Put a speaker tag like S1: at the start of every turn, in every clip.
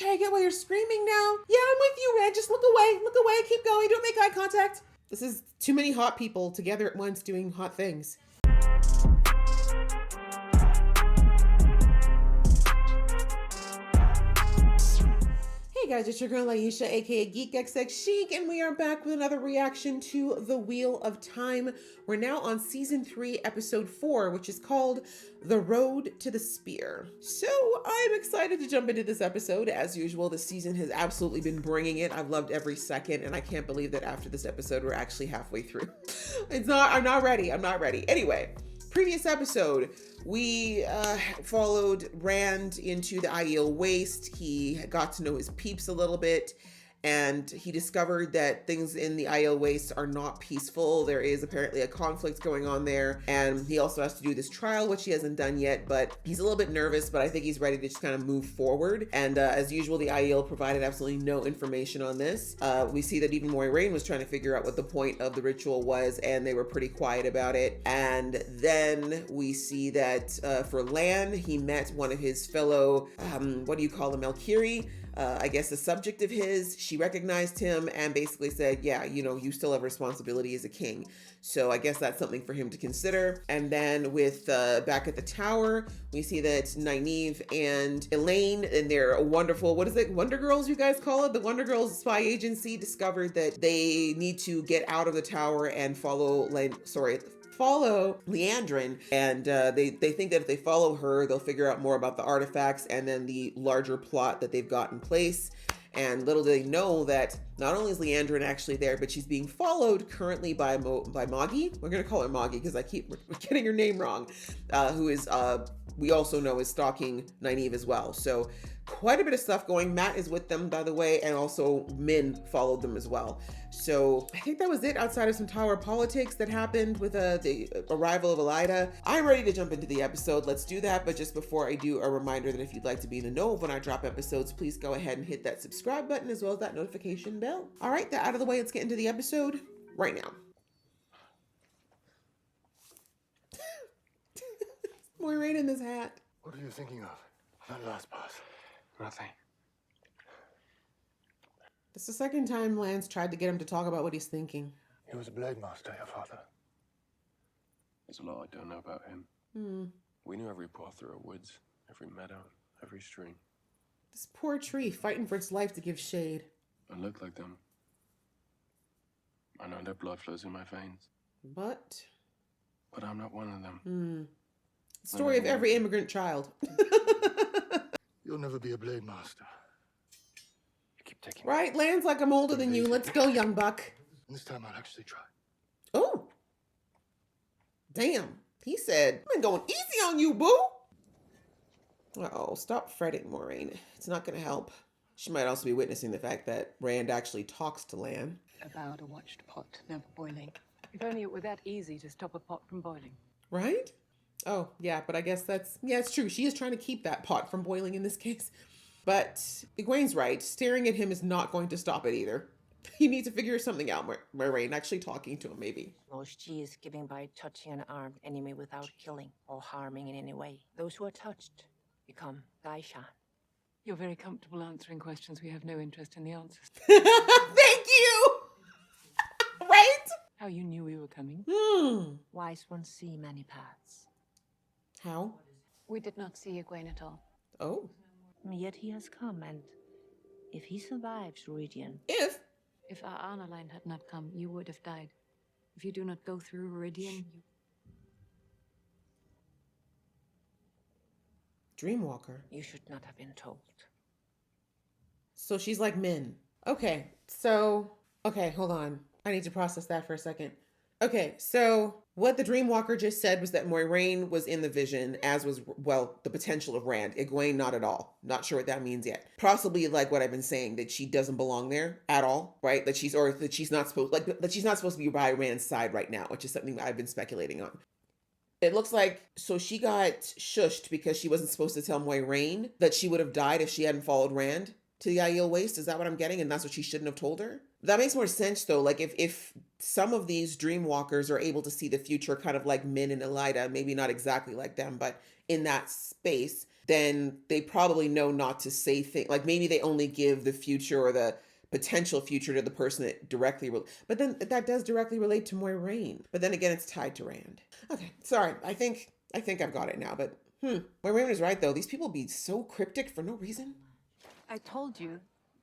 S1: okay, I get why you're screaming now. Yeah, I'm with you, Red. Just look away, keep going, don't make eye contact. This is too many hot people together at once doing hot things. Hey guys, it's your girl Aisha, aka Geek XX Chic, and we are back with another reaction to The Wheel of Time. We're now on season 3, episode 4, which is called The Road to the Spear. So I'm excited to jump into this episode. As usual, this season has absolutely been bringing it. I've loved every second, and I can't believe that after this episode, we're actually halfway through. I'm not ready. Anyway. Previous episode, we followed Rand into the Aiel Waste. He got to know his peeps a little bit, and he discovered that things in the Aiel Waste are not peaceful. There is apparently a conflict going on there, and he also has to do this trial, which he hasn't done yet, but he's a little bit nervous, but I think he's ready to just kind of move forward. And as usual, the Aiel provided absolutely no information on this. We see that even Moiraine was trying to figure out what the point of the ritual was, and they were pretty quiet about it. And then we see that for Lan, he met one of his fellow, what do you call him, Valkyrie? I guess a subject of his. She recognized him and basically said, yeah, you know, you still have responsibility as a king. So I guess that's something for him to consider. And then with back at the tower, we see that Nynaeve and Elaine and their wonderful, what is it, Wonder Girls you guys call it? The Wonder Girls spy agency discovered that they need to get out of the tower and follow Liandrin, and they think that if they follow her, they'll figure out more about the artifacts and then the larger plot that they've got in place. And little do they know that not only is Liandrin actually there, but she's being followed currently by Moggy. We're gonna call her Moggy because I keep getting her name wrong. Who is we also know is stalking Nynaeve as well. So quite a bit of stuff going. Matt is with them, by the way, and also Min followed them as well. So I think that was it outside of some tower politics that happened with the arrival of Elida. I'm ready to jump into the episode. Let's do that. But just before I do, a reminder that if you'd like to be in the know of when I drop episodes, please go ahead and hit that subscribe button as well as that notification bell. All right, that out of the way, let's get into the episode right now. Moiraine in this hat.
S2: What are you thinking of? That last part. Nothing.
S1: It's the second time Lance tried to get him to talk about what he's thinking.
S2: He was a blade master, your father.
S3: There's a lot I don't know about him. We knew every path through our woods, every meadow, every stream.
S1: This poor tree fighting for its life to give shade.
S3: I look like them. I know their blood flows in my veins.
S1: But
S3: I'm not one of them.
S1: Story of every immigrant child.
S2: You'll never be a blade master.
S3: You keep taking
S1: Right, Land's like, I'm older than you. Let's go, young buck.
S2: And this time I'll actually try.
S1: Oh. Damn. He said, I'm going easy on you, boo. Uh-oh, stop fretting, Moiraine. It's not going to help. She might also be witnessing the fact that Rand actually talks to Lan.
S4: About a watched pot never boiling. If only it were that easy to stop a pot from boiling.
S1: Right? Oh, yeah, but I guess it's true. She is trying to keep that pot from boiling in this case. But Egwene's right. Staring at him is not going to stop it either. You need to figure something out, Moiraine. Actually talking to him, maybe.
S5: Most G is giving by touching an armed enemy without killing or harming in any way. Those who are touched become Daishan.
S4: You're very comfortable answering questions we have no interest in the answers.
S1: Thank you! Right?
S4: How you knew we were coming?
S5: Wise ones see many paths.
S1: How?
S6: We did not see Egwene at all.
S1: Oh.
S5: Yet he has come, and if he survives Viridian...
S6: If our honor line had not come, you would have died. If you do not go through Viridian, you...
S1: Dreamwalker.
S5: You should not have been told.
S1: So she's like Min. Okay, hold on. I need to process that for a second. Okay, so what the Dreamwalker just said was that Moiraine was in the vision, as was, well, the potential of Rand. Egwene, not at all. Not sure what that means yet. Possibly like what I've been saying, that she doesn't belong there at all, right? That she's not supposed to be by Rand's side right now, which is something I've been speculating on. It looks like, so she got shushed because she wasn't supposed to tell Moiraine that she would have died if she hadn't followed Rand to the Aiel Waste. Is that what I'm getting? And that's what she shouldn't have told her? That makes more sense though. Like if some of these Dreamwalkers are able to see the future kind of like Min and Elida, maybe not exactly like them, but in that space, then they probably know not to say things. Like maybe they only give the future or the potential future to the person that directly, but then that does directly relate to Moiraine. But then again, it's tied to Rand. Okay, sorry. I think I've got it now. But Moiraine is right though. These people be so cryptic for no reason.
S7: I told you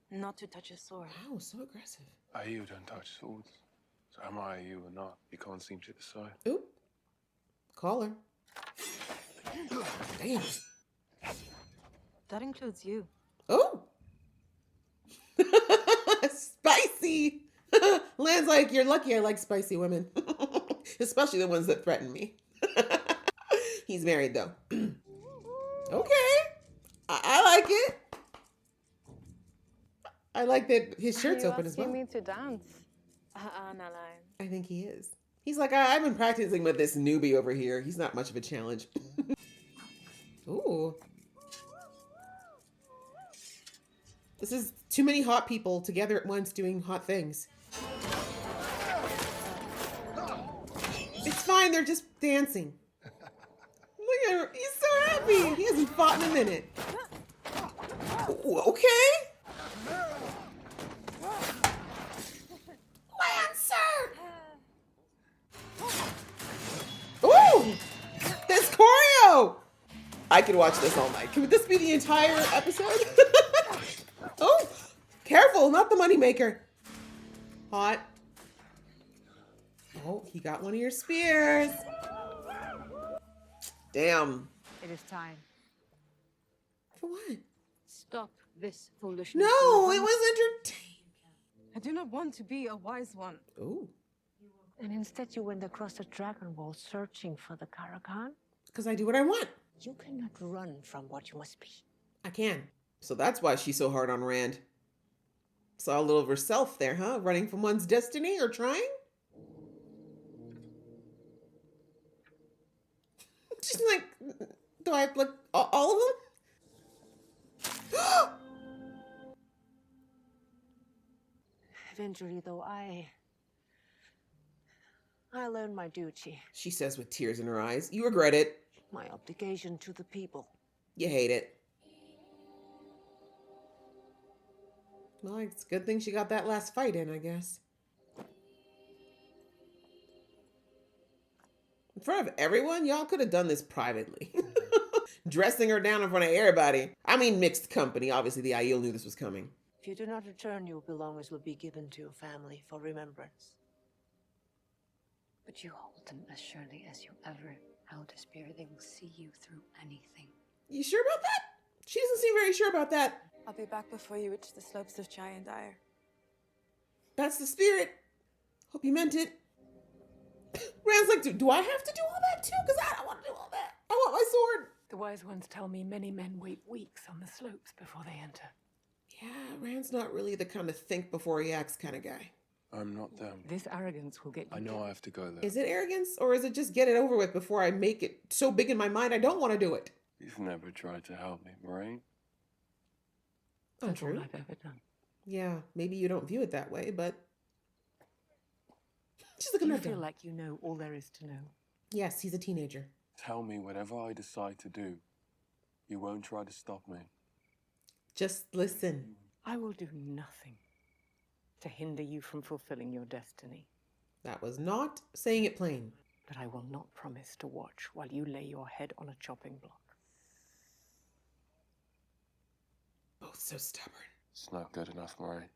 S7: not to touch a sword.
S1: Wow, so aggressive.
S3: Aiu don't touch swords. So am I Aiu or not? You can't seem to decide.
S1: Oop. Call her. Damn.
S7: That includes you.
S1: Oh. Spicy. Land's like, you're lucky I like spicy women. Especially the ones that threaten me. He's married though. Okay. I like it. I like that his shirt's open as well.
S7: You asking me to dance? Annaline.
S1: I think he is. He's like, I've been practicing with this newbie over here. He's not much of a challenge. Ooh. This is too many hot people together at once doing hot things. It's fine, they're just dancing. Look at her, he's so happy. He hasn't fought in a minute. Ooh, okay. Lancer! Ooh! This choreo! I could watch this all night. Could this be the entire episode? Oh, careful, not the moneymaker. Hot. Oh, he got one of your spears. Damn.
S6: It is time.
S1: For what?
S6: Stop this foolishness.
S1: No, it was entertaining.
S7: I do not want to be a wise one.
S1: Ooh,
S5: And instead you went across the dragon wall searching for the Karakan?
S1: because I do what I want.
S5: You cannot run from what you must be.
S1: I can. So that's why she's so hard on Rand. Saw a little of herself there, huh? Running from one's destiny or trying? She's like, do I have like all of them?
S5: Eventually, though, I learned my duty,
S1: She says with tears in her eyes. You regret it.
S5: my obligation to the people.
S1: You hate it. Well, it's a good thing she got that last fight in, I guess. In front of everyone? Y'all could have done this privately. Dressing her down in front of everybody. I mean, mixed company. Obviously, the Aiel knew this was coming.
S5: If you do not return, your belongings will be given to your family for remembrance.
S6: But you hold them as surely as you ever held a spear. They will see you through anything.
S1: You sure about that? She doesn't seem very sure about that.
S7: I'll be back before you reach the slopes of Giant Ire.
S1: That's the spirit. Hope you meant it. Rand's like, do I have to do all that too? Because I don't want to do all that. I want my sword.
S4: The wise ones tell me many men wait weeks on the slopes before they enter.
S1: Yeah, Rand's not really the kind of think before he acts kind of guy.
S3: I'm not them.
S4: This arrogance will get you.
S3: I know I have to go there.
S1: Is it arrogance or is it just get it over with before I make it so big in my mind I don't want to do it?
S3: You've never tried to help me, Moiraine.
S4: That's all
S1: True.
S4: I've ever done.
S1: Yeah, maybe you don't view it that way, but she's looking
S4: You
S1: at
S4: feel
S1: him.
S4: like you know all there is to know.
S1: Yes, he's a teenager.
S3: Tell me whatever I decide to do. You won't try to stop me.
S1: Just listen.
S4: I will do nothing to hinder you from fulfilling your destiny.
S1: That was not saying it plain.
S4: But I will not promise to watch while you lay your head on a chopping block.
S1: Both so stubborn.
S3: It's not good enough, Moiraine.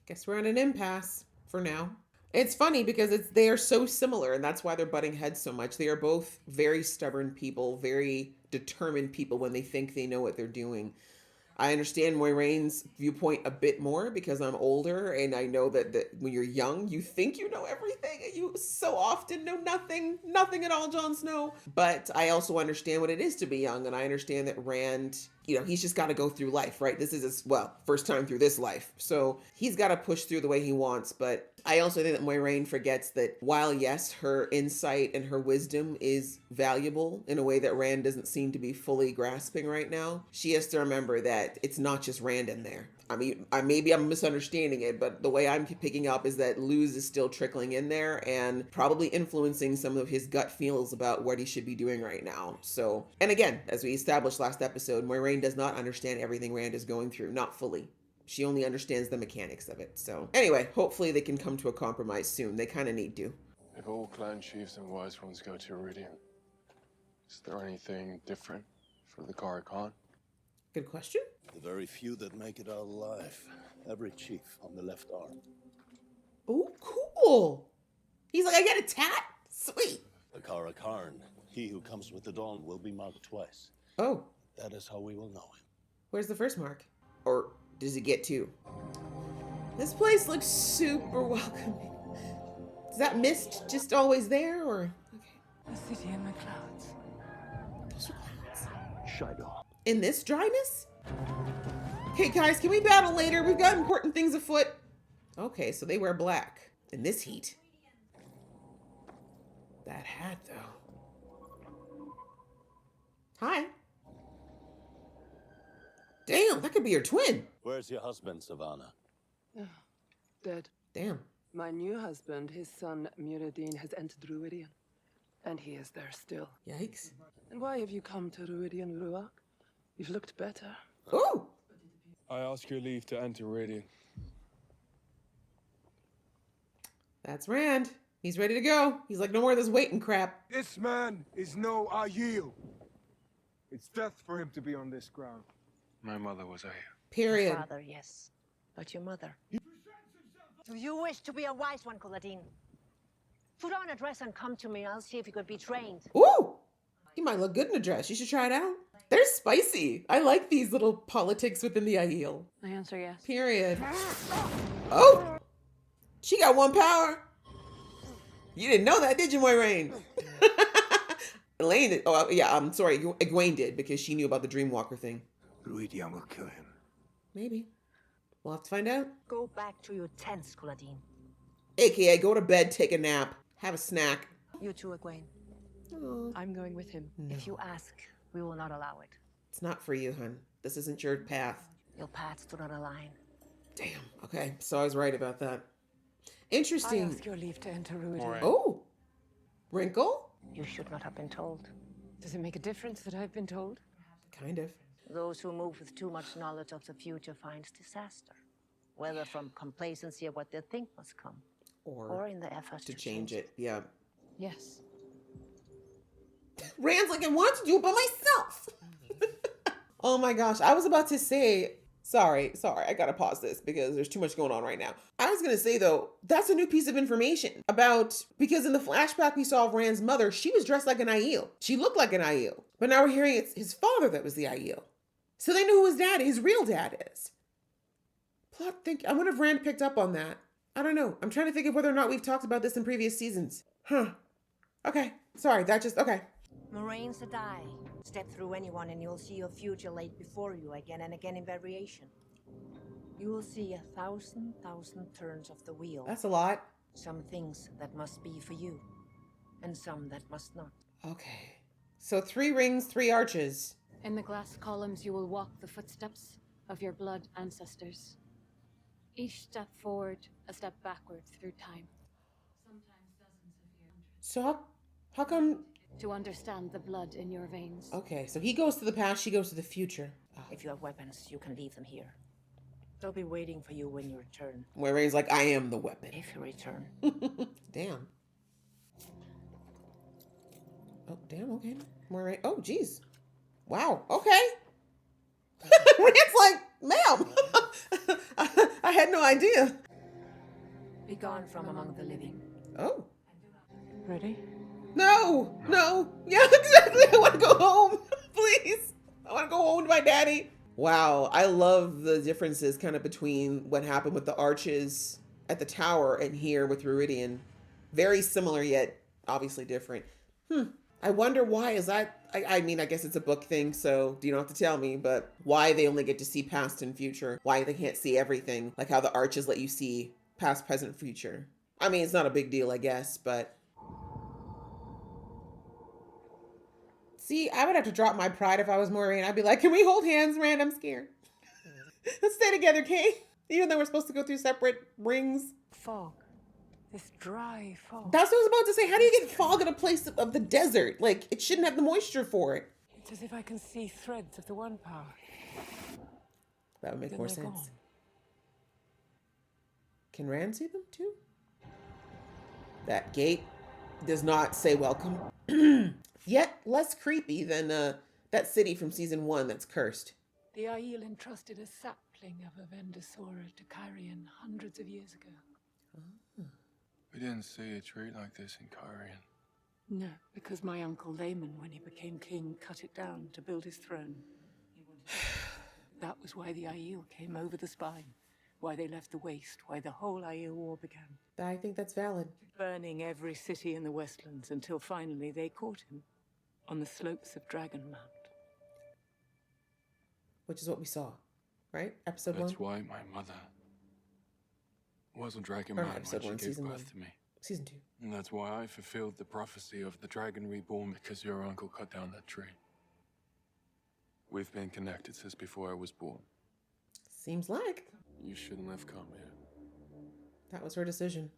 S1: Guess we're at an impasse for now. It's funny because they are so similar, and that's why they're butting heads so much. They are both very stubborn people, very determined people when they think they know what they're doing. I understand Moiraine's viewpoint a bit more because I'm older, and I know that when you're young, you think you know everything, and you so often know nothing at all, Jon Snow. But I also understand what it is to be young, and I understand that Rand you know, he's just got to go through life, right? This is his, well, first time through this life. So he's got to push through the way he wants. But I also think that Moiraine forgets that while, yes, her insight and her wisdom is valuable in a way that Rand doesn't seem to be fully grasping right now, she has to remember that it's not just Rand in there. I mean, maybe I'm misunderstanding it, but the way I'm picking up is that Luz is still trickling in there and probably influencing some of his gut feels about what he should be doing right now. So, and again, as we established last episode, Moiraine does not understand everything Rand is going through, not fully. She only understands the mechanics of it. So anyway, hopefully they can come to a compromise soon. They kind of need to.
S3: If all clan chiefs and wise ones go to Iridian, is there anything different for the Gara Khan?
S1: Good question.
S8: The very few that make it out alive. Every chief on the left arm.
S1: Oh, cool. He's like, I got a tat? Sweet.
S8: The Kara Karn, he who comes with the dawn, will be marked twice.
S1: Oh.
S8: That is how we will know him.
S1: Where's the first mark? Or does he get two? This place looks super welcoming. Is that mist just always there, or? Okay.
S4: The city in the clouds.
S1: Those are clouds.
S8: Shido.
S1: In this dryness? Okay, guys, can we battle later? We've got important things afoot. Okay, so they wear black in this heat. That hat, though. Hi. Damn, that could be your twin.
S8: Where's your husband, Savannah?
S9: Dead.
S1: Damn.
S9: My new husband, his son Muradin, has entered Ruidian. And he is there still.
S1: Yikes.
S9: And why have you come to Ruidian, Ruak? You've looked better.
S1: Ooh.
S3: I ask your leave to enter Iridian.
S1: That's Rand. He's ready to go. He's like, no more of this waiting crap.
S2: This man is no Aiel. It's death for him to be on this ground.
S3: My mother was a
S1: Period.
S5: Father, yes. But your mother. Do you wish to be a wise one, Kuladin? Put on a dress and come to me. I'll see if you could be trained.
S1: Ooh. He might look good in a dress. You should try it out. They're spicy. I like these little politics within the Aiel.
S6: I answer yes.
S1: Period. Oh! She got one power. You didn't know that, did you, Moiraine? Elaine did. Oh, yeah, I'm sorry. Egwene did, because she knew about the Dreamwalker thing.
S2: Ruidian will kill him.
S1: Maybe. We'll have to find out.
S5: Go back to your tents, Kuladin.
S1: AKA, go to bed, take a nap, have a snack.
S5: You too, Egwene.
S1: Oh,
S9: I'm going with him.
S1: no.
S5: If you ask, we will not allow it.
S1: It's not for you, hun. This isn't your path.
S5: Your paths do not align.
S1: Damn. Okay, so I was right about that.
S4: I
S1: Interesting.
S4: ask your leave to enter Ruidian.
S3: Alright.
S1: Oh! Wrinkle?
S5: You should not have been told.
S4: Does it make a difference that I've been told?
S1: Kind of.
S5: Those who move with too much knowledge of the future finds disaster, whether from complacency of what they think must come, or in the effort
S1: To change it. Yeah.
S4: Yes.
S1: Rand's like, I want to do it by myself. Oh my gosh. I was about to say, sorry, I gotta pause this because there's too much going on right now. I was gonna say though, that's a new piece of information about, because in the flashback we saw of Rand's mother, she was dressed like an Aiel. She looked like an Aiel. But now we're hearing it's his father that was the Aiel. So they knew who his dad, his real dad is. Plot think, I wonder if Rand picked up on that. I don't know. I'm trying to think of whether or not we've talked about this in previous seasons. Huh. Okay. Sorry, that just, okay.
S5: Moraine's a die. Step through anyone and you'll see your future laid before you again and again in variation. You will see 1,000 turns of the wheel.
S1: That's a lot.
S5: Some things that must be for you, and some that must not.
S1: Okay. So 3 rings, 3 arches.
S6: In the glass columns, you will walk the footsteps of your blood ancestors. Each step forward, a step backward through time. Sometimes dozens of years.
S1: So how come?
S6: To understand the blood in your veins.
S1: Okay, so he goes to the past, she goes to the future.
S5: If you have weapons, you can leave them here. They'll be waiting for you when you return.
S1: Moiraine's like, I am the weapon.
S5: If you return.
S1: Damn. Oh, damn, okay. Moiraine, oh, geez. Wow, okay. Rand's like, ma'am, I had no idea.
S5: Be gone from among the living.
S1: Oh.
S4: Ready?
S1: No. Yeah, exactly. I want to go home. Please. I want to go home to my daddy. Wow. I love the differences kind of between what happened with the arches at the tower and here with Ruidian. Very similar, yet obviously different. I wonder why. Is that I mean, I guess it's a book thing, so you don't have to tell me, but why they only get to see past and future, why they can't see everything, like how the arches let you see past, present, future. I mean, it's not a big deal, I guess, but see, I would have to drop my pride if I was Maureen. I'd be like, can we hold hands, Rand? I'm scared. Let's stay together, Kay. Even though we're supposed to go through separate rings.
S4: Fog. This dry fog.
S1: That's what I was about to say. How do you get fog in a place of the desert? Like, it shouldn't have the moisture for it.
S4: It's as if I can see threads of the one power.
S1: That would make
S4: Then
S1: more
S4: they're
S1: sense.
S4: gone.
S1: Can Rand see them too? That gate does not say welcome. Yet less creepy than that city from season 1 that's cursed.
S4: The Aiel entrusted a sapling of a Vendosora to Kyrian hundreds of years ago.
S3: We didn't see a tree like this in Kyrian.
S4: No, because my uncle Layman, when he became king, cut it down to build his throne. That was why the Aiel came over the spine, why they left the waste, why the whole Aiel War began.
S1: I think that's valid.
S4: Burning every city in the Westlands until finally they caught him on the slopes of Dragonmount.
S1: Which is what we saw, right? Episode 1?
S3: That's why my mother was on Dragon
S1: Or
S3: Man
S1: episode
S3: when
S1: 1,
S3: she gave
S1: season
S3: birth
S1: 1.
S3: to me.
S1: Season 2.
S3: And that's why I fulfilled the prophecy of the dragon reborn, because your uncle cut down that tree. We've been connected since before I was born.
S1: Seems like.
S3: You shouldn't have come here.
S1: That was her decision.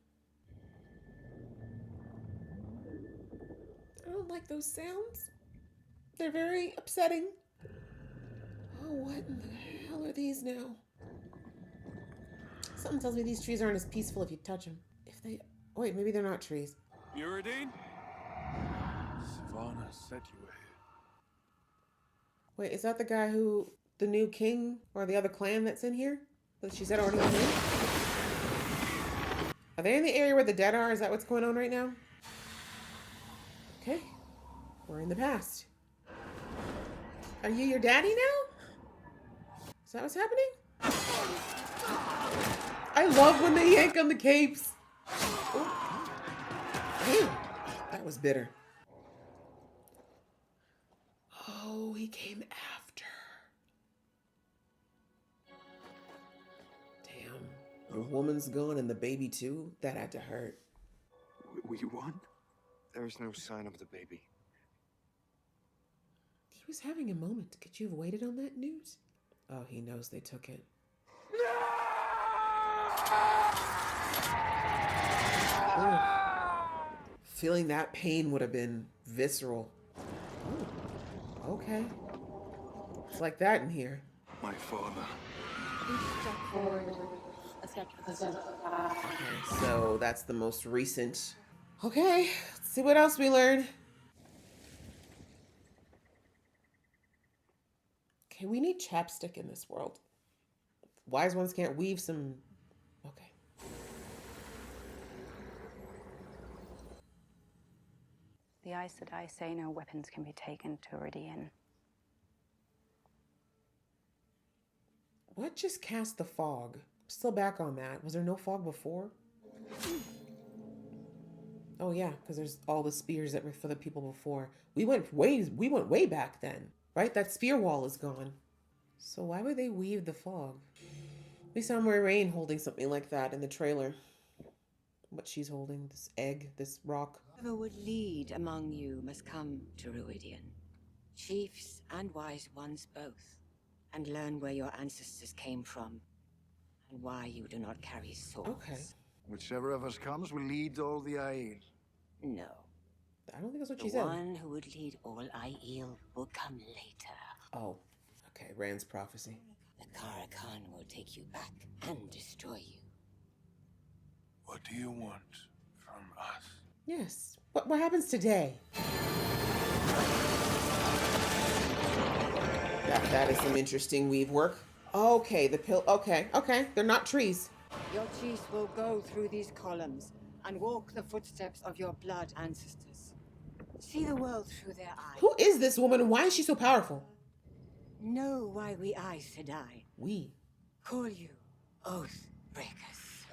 S1: I don't like those sounds. They're very upsetting. Oh, what in the hell are these now? Something tells me these trees aren't as peaceful if you touch them. If they... Wait, maybe they're not trees.
S3: Muradin? Savannah said you were here.
S1: Wait, is that the guy who... the new king or the other clan that's in here? That she said already was in? Are they in the area where the dead are? Is that what's going on right now? Okay. We're in the past. Are you your daddy now? Is that what's happening? I love when they yank on the capes. Oh. Damn. That was bitter. Oh, he came after. Damn. The woman's gone and the baby too? That had to hurt.
S2: We won? There is no sign of the baby.
S1: He was having a moment. Could you have waited on that news? Oh, he knows they took it. Ooh. Feeling that pain would have been visceral. Ooh. Okay. It's like that in here.
S2: My father.
S6: Each step forward, a step to the center.
S1: Okay, so that's the most recent. Okay, let's see what else we learn. Okay, we need chapstick in this world. Wise ones can't weave some... Okay.
S7: The Aes Sedai say no weapons can be taken to Iridian.
S1: What just cast the fog? Still back on that. Was there no fog before? Oh yeah, because there's all the spears that were for the people before. We went way back then, right? That spear wall is gone. So why would they weave the fog? We saw Moiraine holding something like that in the trailer. What she's holding, this egg, this rock.
S10: Whoever would lead among you must come to Ruidian. Chiefs and wise ones both. And learn where your ancestors came from. And why you do not carry swords.
S1: Okay.
S2: Whichever of us comes will lead all the Aiel.
S10: No.
S1: I don't think that's what
S10: The
S1: she said.
S10: one who would lead all Aiel will come later.
S1: Oh, okay, Rand's prophecy.
S10: The Karakan will take you back and destroy you.
S3: What do you want from us?
S1: Yes. What happens today? That is some interesting weave work. Okay, the pill. Okay. They're not trees.
S10: Your chiefs will go through these columns and walk the footsteps of your blood ancestors. See the world through their eyes.
S1: Who is this woman and why is she so powerful?
S10: Know why we Aes Sedai
S1: We.
S10: call you Oath Breakers.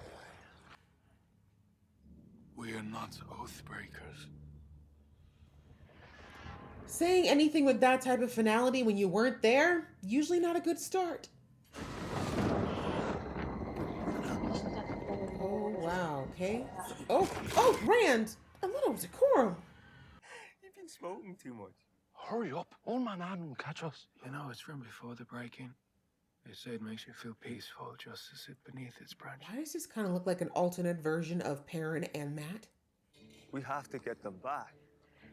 S3: We are not oath breakers.
S1: Saying anything with that type of finality when you weren't there, usually not a good start. Oh, wow, okay. Oh, Rand! I thought it was a quorum.
S11: You've been smoking too much.
S3: Hurry up. Old man Adam will catch us.
S12: You know, it's from before the break-in. They say it makes you feel peaceful just to sit beneath its branch.
S1: Why does this kind of look like an alternate version of Perrin and Matt?
S11: We have to get them back.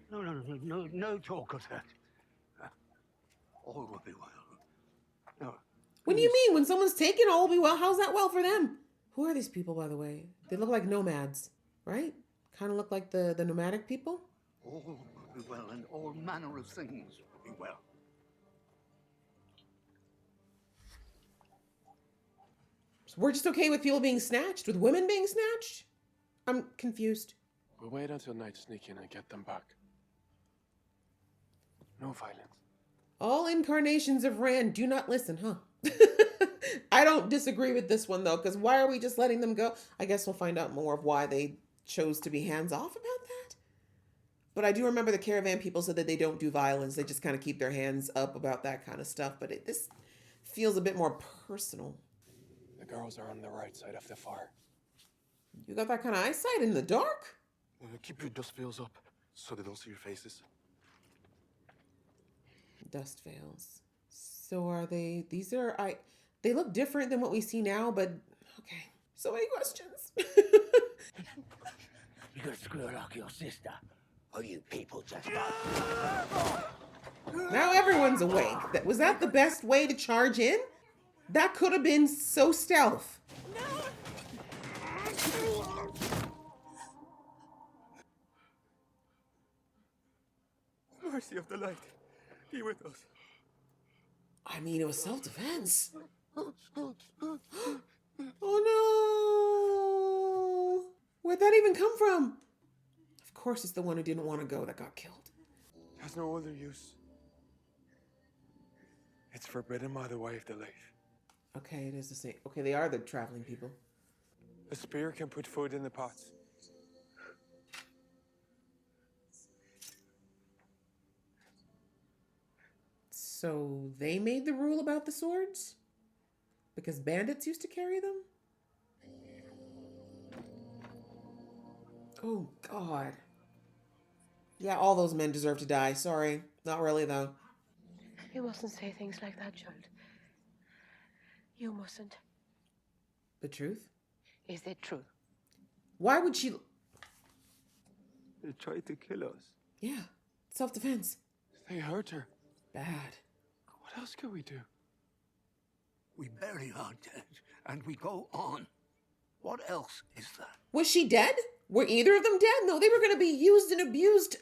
S13: No talk of that. All will be well. No.
S1: What do you mean? When someone's taken, all will be well? How's that well for them? Who are these people, by the way? They look like nomads, right? Kind of look like the nomadic people.
S13: All will be well, and all manner of things will be well.
S1: So we're just okay with people being snatched? With women being snatched? I'm confused.
S3: We'll wait until night, sneak in and get them back. No violence.
S1: All incarnations of Rand do not listen, huh? I don't disagree with this one, though, because why are we just letting them go? I guess we'll find out more of why they chose to be hands-off about that. But I do remember the caravan people said that they don't do violence. They just kind of keep their hands up about that kind of stuff. But this feels a bit more personal.
S3: The girls are on the right side of the fire.
S1: You got that kind of eyesight in the dark?
S3: Keep your dust veils up so they don't see your faces.
S1: Dust veils. So are they... They look different than what we see now, but... Okay. So many questions.
S13: You gonna screw like your sister? Or you people just...
S1: Now everyone's awake. Was that the best way to charge in? That could have been so stealth.
S11: Mercy of the light, be with us.
S1: I mean, it was self-defense. Oh no! Where'd that even come from? Of course it's the one who didn't want to go that got killed.
S3: Has no other use. It's forbidden by the way of the lake.
S1: Okay, it is the same. Okay, they are the traveling people.
S3: A spear can put food in the pots.
S1: So they made the rule about the swords? Because bandits used to carry them? Oh, God. Yeah, all those men deserve to die. Sorry. Not really, though.
S9: You mustn't say things like that, child. You mustn't.
S1: The truth?
S9: Is it true?
S1: Why would she...
S3: They tried to kill us.
S1: Yeah, self-defense.
S3: They hurt her.
S1: Bad.
S3: What else could we do?
S13: We bury our dead, and we go on. What else is there?
S1: Was she dead? Were either of them dead? No, they were going to be used and abused.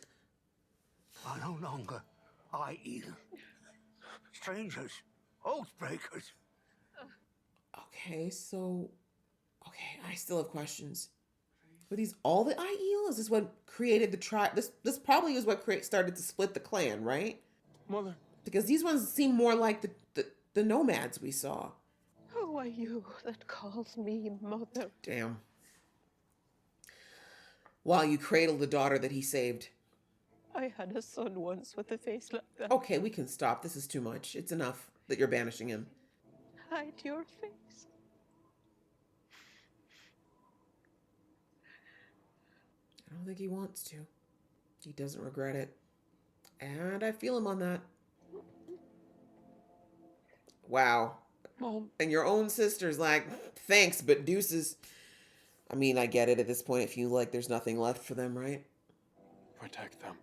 S13: Are no longer I either. Strangers, oath breakers.
S1: Okay, so... Okay, I still have questions. Were these all the Aiel? Is this what created the tribe? This probably is what started to split the clan, right?
S3: Mother.
S1: Because these ones seem more like the nomads we saw.
S9: Who are you that calls me mother?
S1: Damn. While you cradle the daughter that he saved.
S9: I had a son once with a face like that.
S1: Okay, we can stop. This is too much. It's enough that you're banishing him.
S9: Hide your face.
S1: I don't think he wants to. He doesn't regret it. And I feel him on that. Wow.
S9: Mom.
S1: And your own sister's like, thanks, but deuces. I mean, I get it at this point. It feels like there's nothing left for them, right?
S3: Protect them.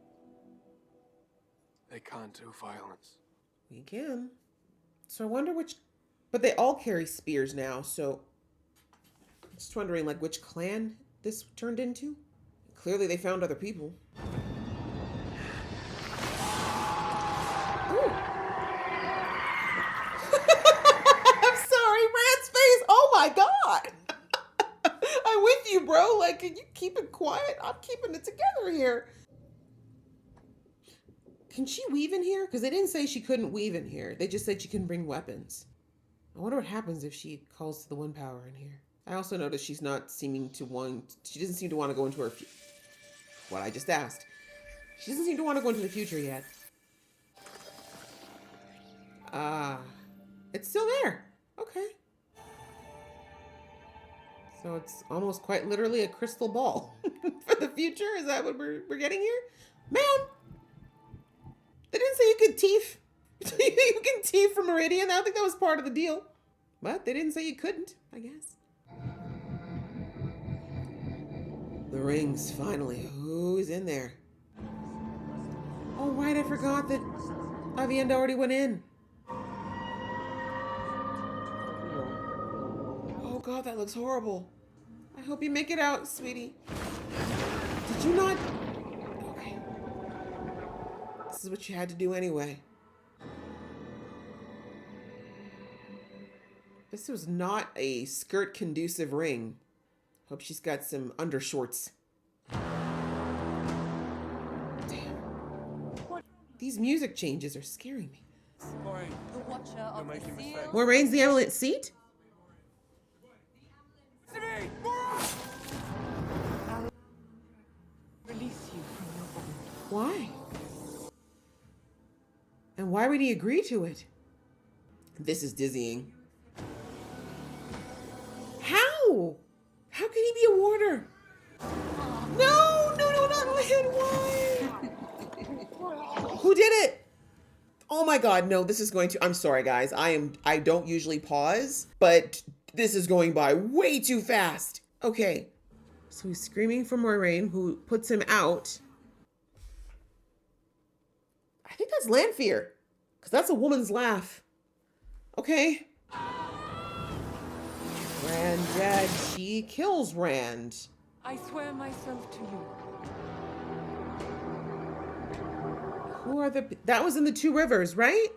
S3: They can't do violence.
S1: We can. So I wonder which... But they all carry spears now, so... Just wondering, like, which clan this turned into? Clearly they found other people. Ooh. I'm sorry, Rand's face! Oh my god! I'm with you, bro. Like, can you keep it quiet? I'm keeping it together here. Can she weave in here? Because they didn't say she couldn't weave in here. They just said she can bring weapons. I wonder what happens if she calls to the one power in here. I also noticed she's not seeming to want... She doesn't seem to want to go into her... What I just asked. She doesn't seem to want to go into the future yet. Ah, it's still there. Okay. So it's almost quite literally a crystal ball for the future. Is that what we're getting here? Ma'am, they didn't say you could teeth. You can teeth from Meridian. I don't think that was part of the deal. But they didn't say you couldn't, I guess. The rings, finally. Who's in there? Oh, right, I forgot that Avienda already went in. Oh, God, that looks horrible. I hope you make it out, sweetie. Did you not? Okay. This is what you had to do anyway. This was not a skirt-conducive ring. Hope she's got some undershorts. Damn. These music changes are scaring me.
S14: The Watcher of the Seal.
S1: More Rains the Amulet Seat?
S4: Release you from your bond.
S1: Why? And why would he agree to it? This is dizzying. How? How can he be a warder? No, not Lynn. Why? Who did it? Oh my God, no, this is going to, I'm sorry guys. I don't usually pause, but this is going by way too fast. Okay. So he's screaming for Moiraine, who puts him out. I think that's Lanfear, because that's a woman's laugh. Okay. Rand dead. She kills Rand.
S4: I swear myself to you.
S1: Who are the... That was in the Two Rivers, right?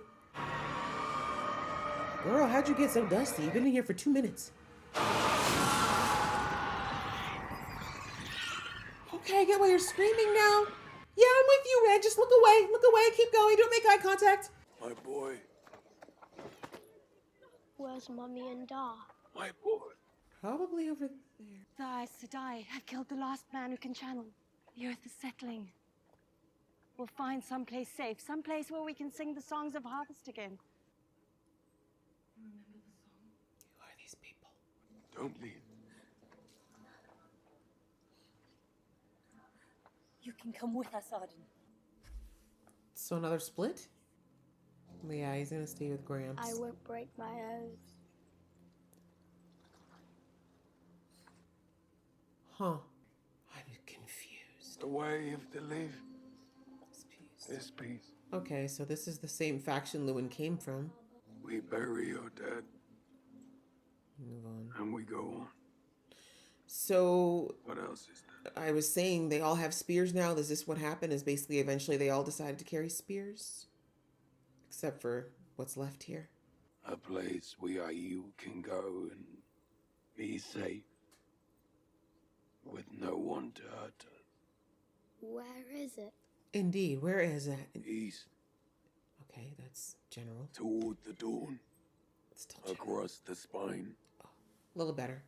S1: Girl, how'd you get so dusty? You've been in here for 2 minutes. Okay, I get why you're screaming now. Yeah, I'm with you, Red. Just look away. Look away. Keep going. Don't make eye contact.
S3: My boy.
S15: Where's Mummy and Da?
S3: My boy.
S1: Probably over there.
S15: The Aes Sedai have killed the last man who can channel. The earth is settling. We'll find someplace safe, someplace where we can sing the songs of harvest again.
S1: Who are these people?
S3: Don't leave.
S14: You can come with us, Arden.
S1: So another split? Yeah, he's gonna stay with Gramps.
S15: I won't break my oath.
S1: Huh. I'm confused.
S3: The way of the live is peace.
S1: Okay, so this is the same faction Lewin came from.
S3: We bury your dead.
S1: Move on.
S3: And we go on.
S1: So...
S3: What else is there?
S1: I was saying they all have spears now. Is this what happened? Is basically eventually they all decided to carry spears? Except for what's left here.
S3: A place where you can go and be safe. With no one to hurt us.
S15: Where is it?
S1: Indeed, where is that?
S3: East.
S1: Okay, that's general.
S3: Toward the dawn.
S1: Still
S3: across the spine.
S1: Oh, a little better.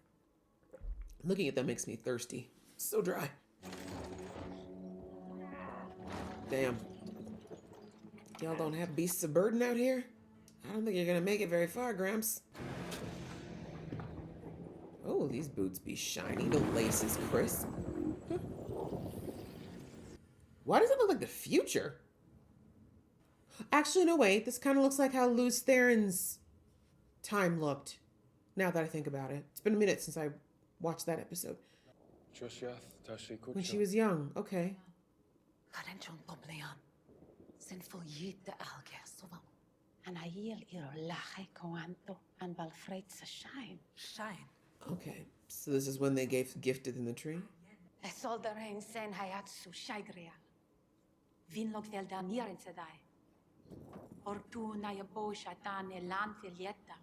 S1: Looking at them makes me thirsty. So dry. Damn. Y'all don't have beasts of burden out here? I don't think you're gonna make it very far, Gramps. Oh, these boots be shiny. The lace is crisp. Huh. Why does it look like the future? Actually, no, wait. This kind of looks like how Luz Theron's time looked. Now that I think about it. It's been a minute since I watched that episode. When she was young. Okay.
S10: Shine.
S1: Okay. So this is when they gifted in the tree?
S10: Soldarein sen hayatsu shaigria. Vinlok vel damir in sedai. Ortu na yabo shatan elan filietta.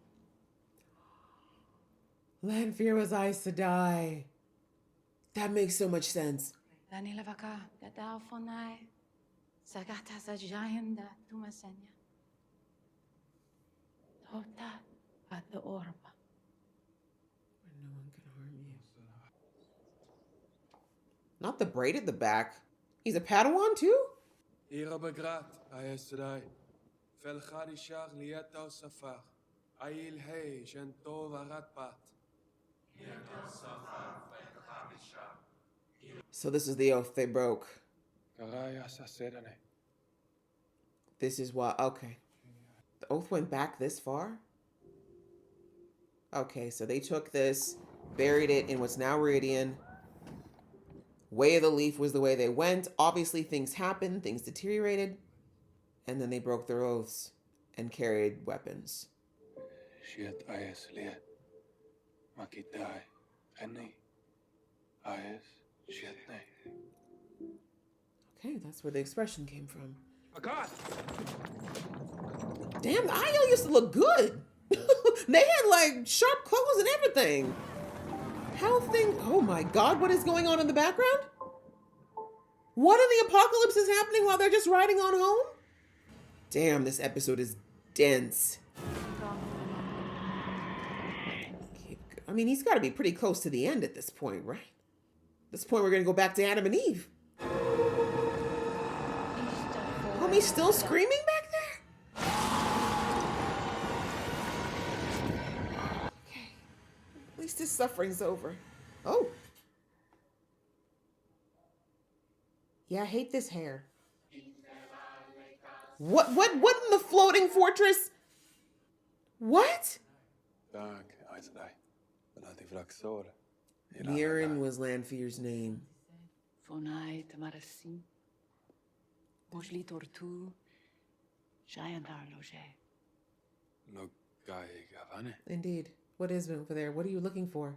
S1: Lanfear was Aes Sedai. That makes so much sense.
S10: Danilevaka dadao fonai. Sagata sa jayan da tumasenya. Tota at the orba.
S1: Where no one can harm you. Not the braid at the back. He's a Padawan too?
S3: Ihre begrabt, Aes Sedai.
S1: So this is the oath they broke. This is why. Okay. The oath went back this far? Okay, so they took this, buried it in what's now Ridian. Way of the Leaf was the way they went. Obviously, things happened, things deteriorated, and then they broke their oaths and carried weapons. Okay, that's where the expression came from. Damn, the Aiel used to look good. They had like sharp clothes and everything. How thing? Oh my God, what is going on in the background? What in the apocalypse is happening while they're just riding on home? Damn, this episode is dense. I mean, he's got to be pretty close to the end at this point, right? At this point, we're going to go back to Adam and Eve. Homie's still screaming back there? Okay. At least his suffering's over. Oh. Yeah, I hate this hair. What in the floating fortress? What? Mirren was Lanfear's name. Indeed. What is it over there? What are you looking for?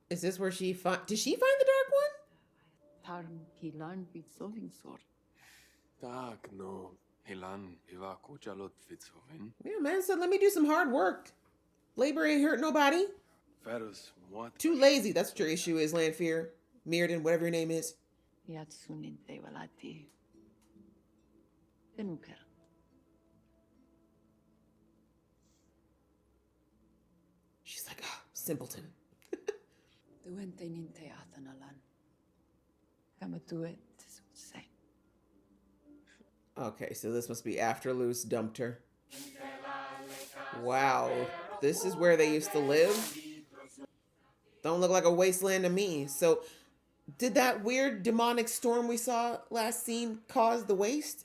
S1: Is this where she did she find the Dark One? Yeah, man said, let me do some hard work. Labor ain't hurt nobody. Too lazy. That's what your issue is, Lanfear. Mirrodin, whatever your name is. She's like, oh, simpleton. Okay, so this must be after Luce dumped her. Wow, this is where they used to live? Don't look like a wasteland to me. So, did that weird demonic storm we saw last scene cause the waste?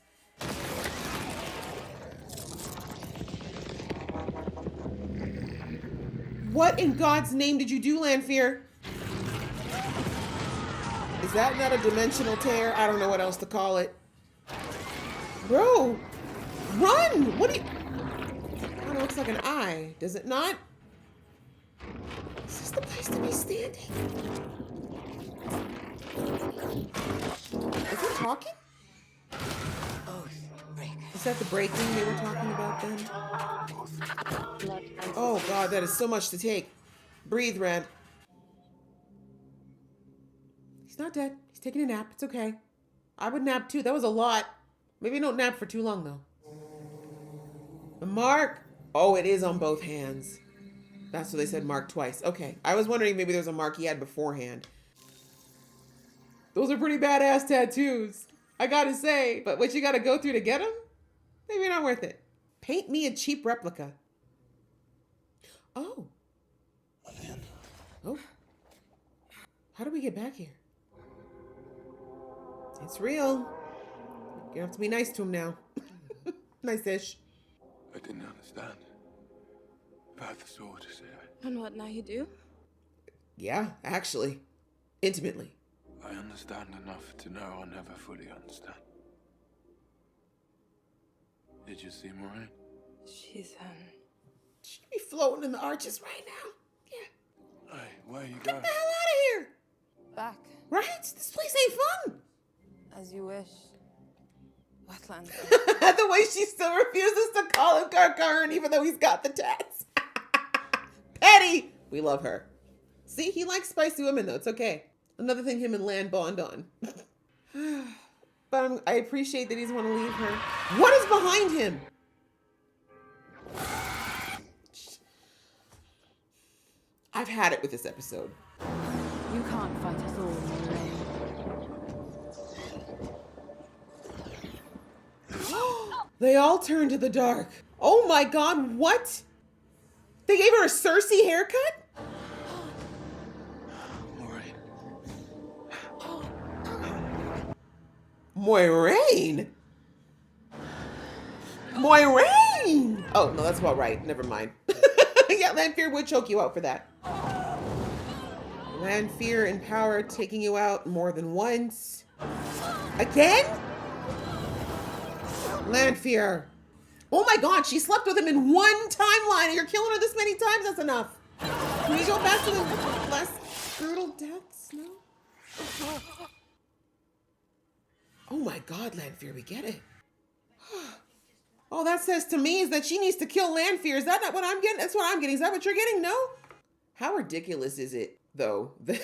S1: What in God's name did you do, Lanfear? Is that not a dimensional tear? I don't know what else to call it. Bro, run! What do you... Oh, it looks like an eye. Does it not? Is this the place to be standing? Is it talking? Is that the breaking they were talking about then? Oh God, that is so much to take. Breathe, Rand. He's not dead. He's taking a nap. It's okay. I would nap too. That was a lot. Maybe don't nap for too long though. The mark. Oh, it is on both hands. That's what they said, mark twice. Okay. I was wondering maybe there's a mark he had beforehand. Those are pretty badass tattoos, I gotta say. But what you gotta go through to get them? Maybe not worth it. Paint me a cheap replica. Oh. Oh. How do we get back here? It's real. You have to be nice to him now. Nice-ish.
S3: I didn't understand about the sword, you see.
S15: And what now you do?
S1: Yeah, actually. Intimately.
S3: I understand enough to know I'll never fully understand. Did you see Moraine?
S15: She'd
S1: be floating in the arches right now. Yeah.
S3: Hey, where are you
S1: Get
S3: going?
S1: the hell out of here!
S15: Back.
S1: Right? This place ain't fun.
S15: As you wish. Wetlands.
S1: The way she still refuses to call him Karkaran even though he's got the tats. Petty! We love her. See, he likes spicy women though. It's okay. Another thing him and Lan bond on. But I appreciate that he doesn't want to leave her. What is behind him? I've had it with this episode.
S4: You can't fight us all, Moraine.
S1: They all turned to the dark. Oh my god, what? They gave her a Cersei haircut? Moiraine? Moiraine! Oh, no, that's about right. Never mind. Yeah, Lanfear would choke you out for that. Lanfear and Power taking you out more than once. Again? Lanfear. Oh my god, she slept with him in one timeline. You're killing her this many times, that's enough. Can we go back to the less brutal deaths? No? Oh my god, Lanfear, we get it. All that says to me is that she needs to kill Lanfear. Is that not what I'm getting? That's what I'm getting. Is that what you're getting? No? How ridiculous is it, though, that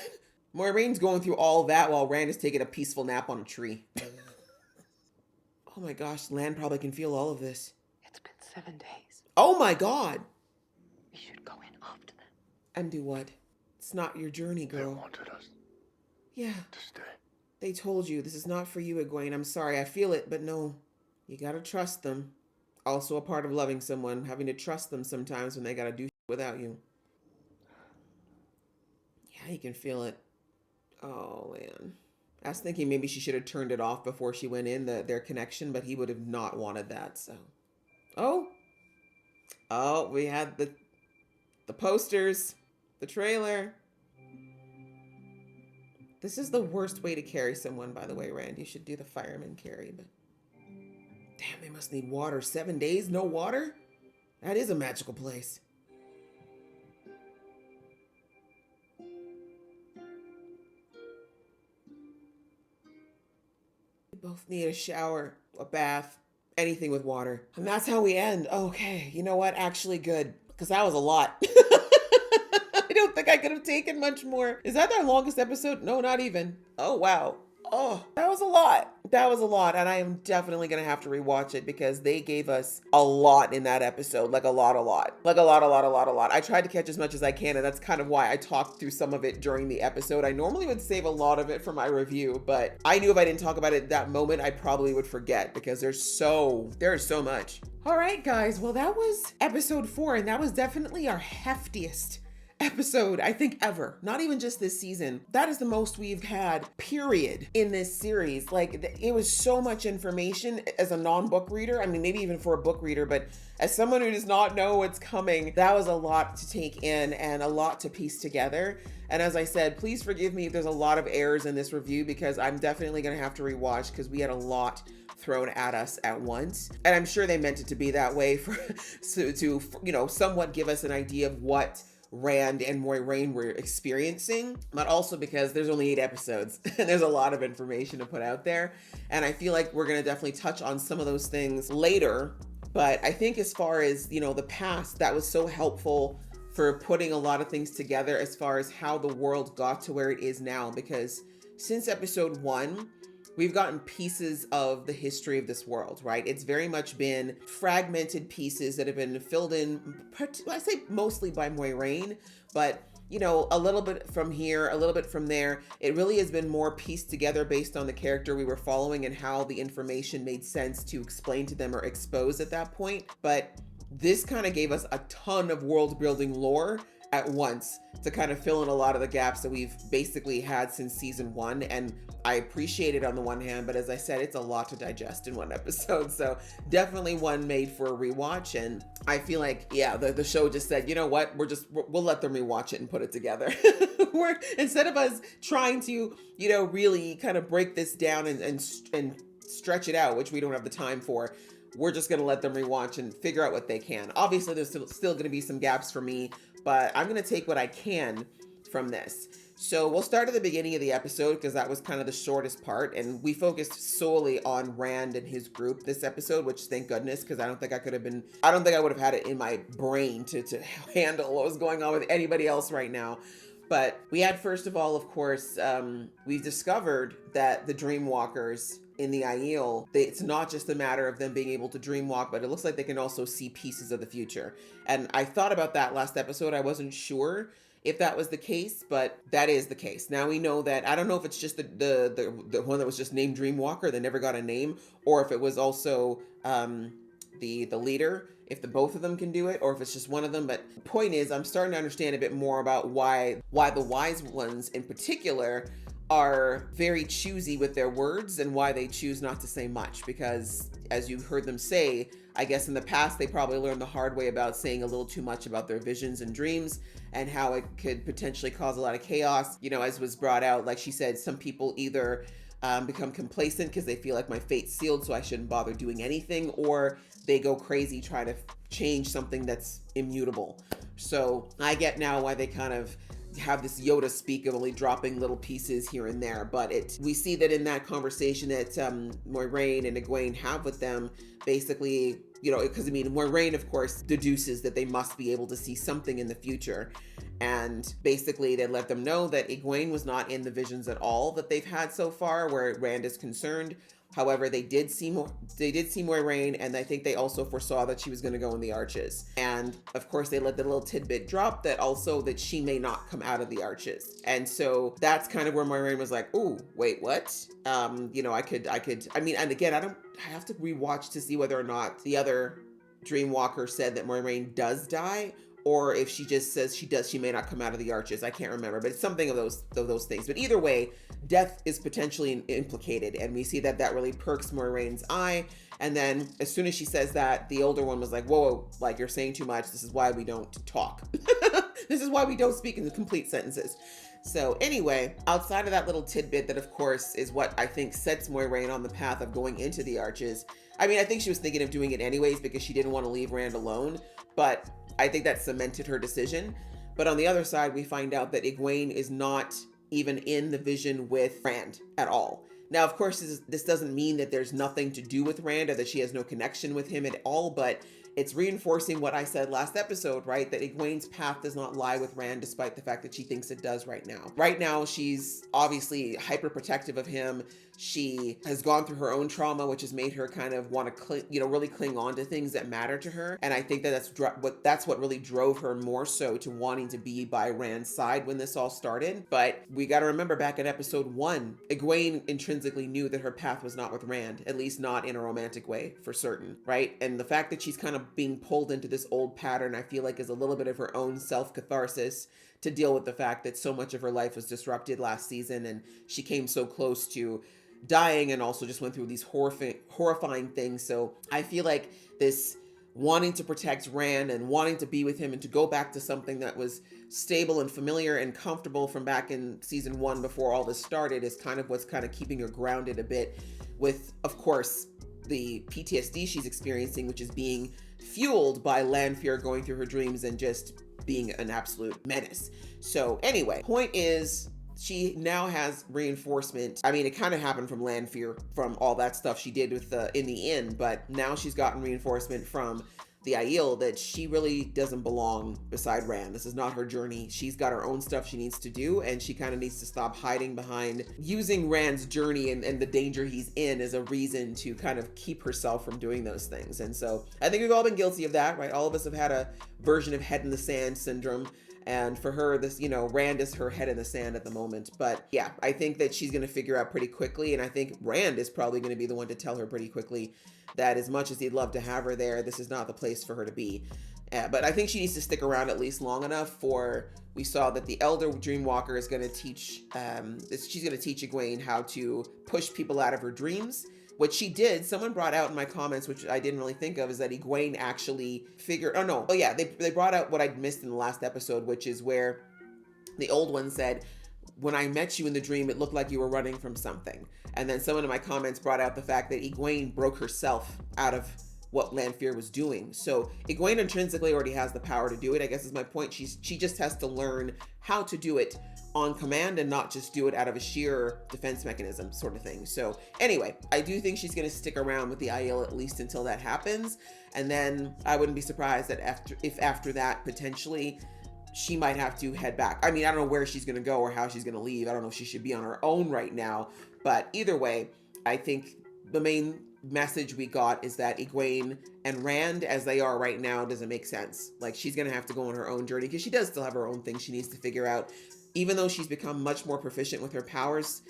S1: Moiraine's going through all that while Rand is taking a peaceful nap on a tree? Oh my gosh, Lan probably can feel all of this.
S9: It's been 7 days.
S1: Oh my god!
S9: We should go in after them.
S1: And do what? It's not your journey, girl.
S3: They wanted us.
S1: Yeah.
S3: To stay.
S1: They told you this is not for you, Egwene. I'm sorry, I feel it, but no. You gotta trust them. Also a part of loving someone, having to trust them sometimes when they gotta do without you. Yeah, you can feel it. Oh, man. I was thinking maybe she should have turned it off before she went in, their connection, but he would have not wanted that, so. Oh, we had the posters, the trailer. This is the worst way to carry someone, by the way, Rand. You should do the fireman carry, but damn, they must need water. 7 days, no water? That is a magical place. We both need a shower, a bath, anything with water. And that's how we end. Okay, you know what? Actually good, because that was a lot. I don't think I could have taken much more. Is that their longest episode? No, not even. Oh, wow. Oh, that was a lot. That was a lot. And I am definitely going to have to rewatch it because they gave us a lot in that episode. Like a lot. Like a lot. I tried to catch as much as I can. And that's kind of why I talked through some of it during the episode. I normally would save a lot of it for my review, but I knew if I didn't talk about it at that moment, I probably would forget because there's so much. All right, guys. Well, that was episode 4, and that was definitely our heftiest episode, I think, ever. Not even just this season. That is the most we've had, period, in this series. Like, it was so much information as a non-book reader. I mean, maybe even for a book reader, but as someone who does not know what's coming, that was a lot to take in and a lot to piece together. And as I said, please forgive me if there's a lot of errors in this review because I'm definitely going to have to rewatch because we had a lot thrown at us at once. And I'm sure they meant it to be that way to you know, somewhat give us an idea of what Rand and Moiraine were experiencing, but also because there's only 8 episodes and there's a lot of information to put out there. And I feel like we're going to definitely touch on some of those things later. But I think as far as, you know, the past, that was so helpful for putting a lot of things together as far as how the world got to where it is now. Because since episode 1, we've gotten pieces of the history of this world, right? It's very much been fragmented pieces that have been filled in, I say mostly by Moiraine, but you know, a little bit from here, a little bit from there. It really has been more pieced together based on the character we were following and how the information made sense to explain to them or expose at that point. But this kind of gave us a ton of world building lore at once to kind of fill in a lot of the gaps that we've basically had since season 1. And I appreciate it on the one hand, but as I said, it's a lot to digest in one episode. So definitely one made for a rewatch. And I feel like, yeah, the show just said, you know what, we'll let them rewatch it and put it together. Instead of us trying to, you know, really kind of break this down and stretch it out, which we don't have the time for, we're just going to let them rewatch and figure out what they can. Obviously, there's still going to be some gaps for me, but I'm going to take what I can from this. So we'll start at the beginning of the episode because that was kind of the shortest part. And we focused solely on Rand and his group this episode, which thank goodness, because I don't think I would have had it in my brain to handle what was going on with anybody else right now. But we had, first of all, of course, we've discovered that the Dreamwalkers in the Aiel, it's not just a matter of them being able to dreamwalk, but it looks like they can also see pieces of the future. And I thought about that last episode. I wasn't sure if that was the case, but that is the case. Now we know that. I don't know if it's just the one that was just named Dreamwalker that never got a name, or if it was also the leader, if the both of them can do it, or if it's just one of them. But the point is, I'm starting to understand a bit more about why the wise ones in particular are very choosy with their words and why they choose not to say much. Because as you've heard them say, I guess in the past they probably learned the hard way about saying a little too much about their visions and dreams and how it could potentially cause a lot of chaos. You know, as was brought out, like she said, some people either become complacent because they feel like my fate's sealed, so I shouldn't bother doing anything, or they go crazy trying to change something that's immutable. So I get now why they kind of have this Yoda speak of only dropping little pieces here and there. But we see that in that conversation that Moiraine and Egwene have with them, basically, you know, because I mean, Moiraine, of course, deduces that they must be able to see something in the future. And basically they let them know that Egwene was not in the visions at all that they've had so far where Rand is concerned. However, they did see Moiraine, and I think they also foresaw that she was going to go in the Arches. And of course, they let the little tidbit drop that also that she may not come out of the Arches. And so that's kind of where Moiraine was like, "Ooh, wait, what?" You know, I mean, and again, I have to rewatch to see whether or not the other Dreamwalker said that Moiraine does die, or if she just says she may not come out of the Arches. I can't remember, but it's something of those things. But either way, death is potentially implicated, and we see that really perks Moiraine's eye. And then as soon as she says that, the older one was like, whoa, like, you're saying too much. This is why we don't talk. This is why we don't speak in complete sentences. So anyway, outside of that little tidbit that of course is what I think sets Moiraine on the path of going into the Arches. I mean, I think she was thinking of doing it anyways because she didn't want to leave Rand alone, but I think that cemented her decision. But on the other side, we find out that Egwene is not even in the vision with Rand at all. Now, of course, this doesn't mean that there's nothing to do with Rand or that she has no connection with him at all, but it's reinforcing what I said last episode, right? That Egwene's path does not lie with Rand, despite the fact that she thinks it does right now. Right now, she's obviously hyper protective of him. She has gone through her own trauma, which has made her kind of want to, really cling on to things that matter to her. And I think that that's what really drove her more so to wanting to be by Rand's side when this all started. But we got to remember back in episode 1, Egwene intrinsically knew that her path was not with Rand, at least not in a romantic way, for certain, right? And the fact that she's kind of being pulled into this old pattern, I feel like is a little bit of her own self-catharsis to deal with the fact that so much of her life was disrupted last season and she came so close to dying and also just went through these horrifying things. So I feel like this wanting to protect Rand and wanting to be with him and to go back to something that was stable and familiar and comfortable from back in season 1 before all this started is kind of what's kind of keeping her grounded a bit, with, of course, the PTSD she's experiencing, which is being fueled by Lanfear going through her dreams and just being an absolute menace. So anyway, point is, she now has reinforcement. I mean, it kind of happened from Lanfear, from all that stuff she did with in the inn, but now she's gotten reinforcement from the Aiel that she really doesn't belong beside Rand. This is not her journey. She's got her own stuff she needs to do, and she kind of needs to stop hiding behind using Rand's journey and the danger he's in as a reason to kind of keep herself from doing those things. And so I think we've all been guilty of that, right? All of us have had a version of head in the sand syndrome. And for her, this, Rand is her head in the sand at the moment. But yeah, I think that she's going to figure out pretty quickly. And I think Rand is probably going to be the one to tell her pretty quickly that as much as he'd love to have her there, this is not the place for her to be. But I think she needs to stick around at least long enough we saw that the elder Dreamwalker is going to teach, she's going to teach Egwene how to push people out of her dreams. What she did, someone brought out in my comments, which I didn't really think of, is that Egwene actually they brought out what I'd missed in the last episode, which is where the old one said, when I met you in the dream, it looked like you were running from something. And then someone in my comments brought out the fact that Egwene broke herself out of what Lanfear was doing. So Egwene intrinsically already has the power to do it, I guess is my point. She just has to learn how to do it on command and not just do it out of a sheer defense mechanism sort of thing. So anyway, I do think she's going to stick around with the Aiel at least until that happens. And then I wouldn't be surprised that after that, potentially, she might have to head back. I mean, I don't know where she's going to go or how she's going to leave. I don't know if she should be on her own right now. But either way, I think the main message we got is that Egwene and Rand, as they are right now, doesn't make sense. Like, she's going to have to go on her own journey because she does still have her own things she needs to figure out. Even though she's become much more proficient with her powers,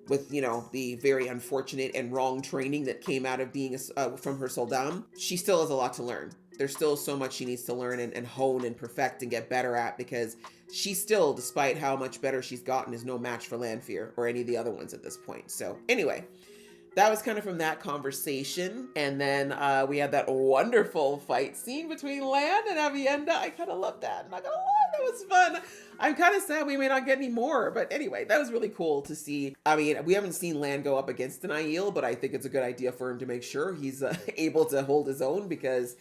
S1: with, you know, the very unfortunate and wrong training that came out of being from her soldam, she still has a lot to learn. There's still so much she needs to learn and hone and perfect and get better at, because she still, despite how much better she's gotten, is no match for Lanfear or any of the other ones at this point. So anyway, that was kind of from that conversation. And then we had that wonderful fight scene between Lan and Avienda. I kind of loved that. I'm not gonna lie, that was fun. I'm kind of sad we may not get any more, but anyway, that was really cool to see. I mean, we haven't seen Lan go up against an Aiel, but I think it's a good idea for him to make sure he's able to hold his own, because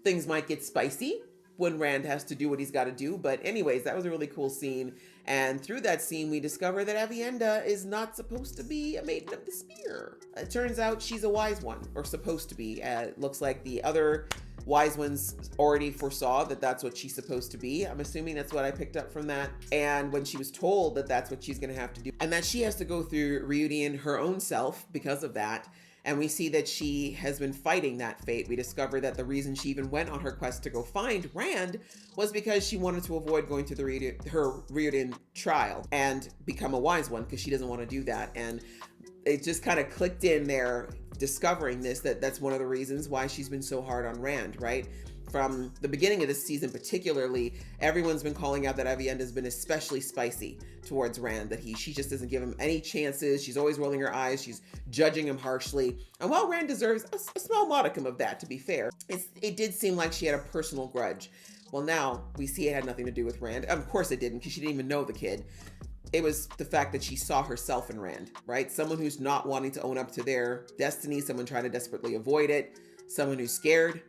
S1: things might get spicy when Rand has to do what he's got to do. But anyways, that was a really cool scene. And through that scene, we discover that Avienda is not supposed to be a maiden of the spear. It turns out she's a wise one, or supposed to be. It looks like the other wise ones already foresaw that that's what she's supposed to be. I'm assuming that's what I picked up from that. And when she was told that that's what she's going to have to do, and that she has to go through Reudian her own self because of that, and we see that she has been fighting that fate. We discover that the reason she even went on her quest to go find Rand was because she wanted to avoid going to her Reudian trial and become a wise one, because she doesn't want to do that. And it just kind of clicked in there, discovering this, that's one of the reasons why she's been so hard on Rand, right? From the beginning of this season particularly, everyone's been calling out that Avienda has been especially spicy towards Rand, that she just doesn't give him any chances. She's always rolling her eyes. She's judging him harshly. And while Rand deserves a small modicum of that, to be fair, it did seem like she had a personal grudge. Well, now we see it had nothing to do with Rand. Of course it didn't, because she didn't even know the kid. It was the fact that she saw herself in Rand, right? Someone who's not wanting to own up to their destiny, someone trying to desperately avoid it, someone who's scared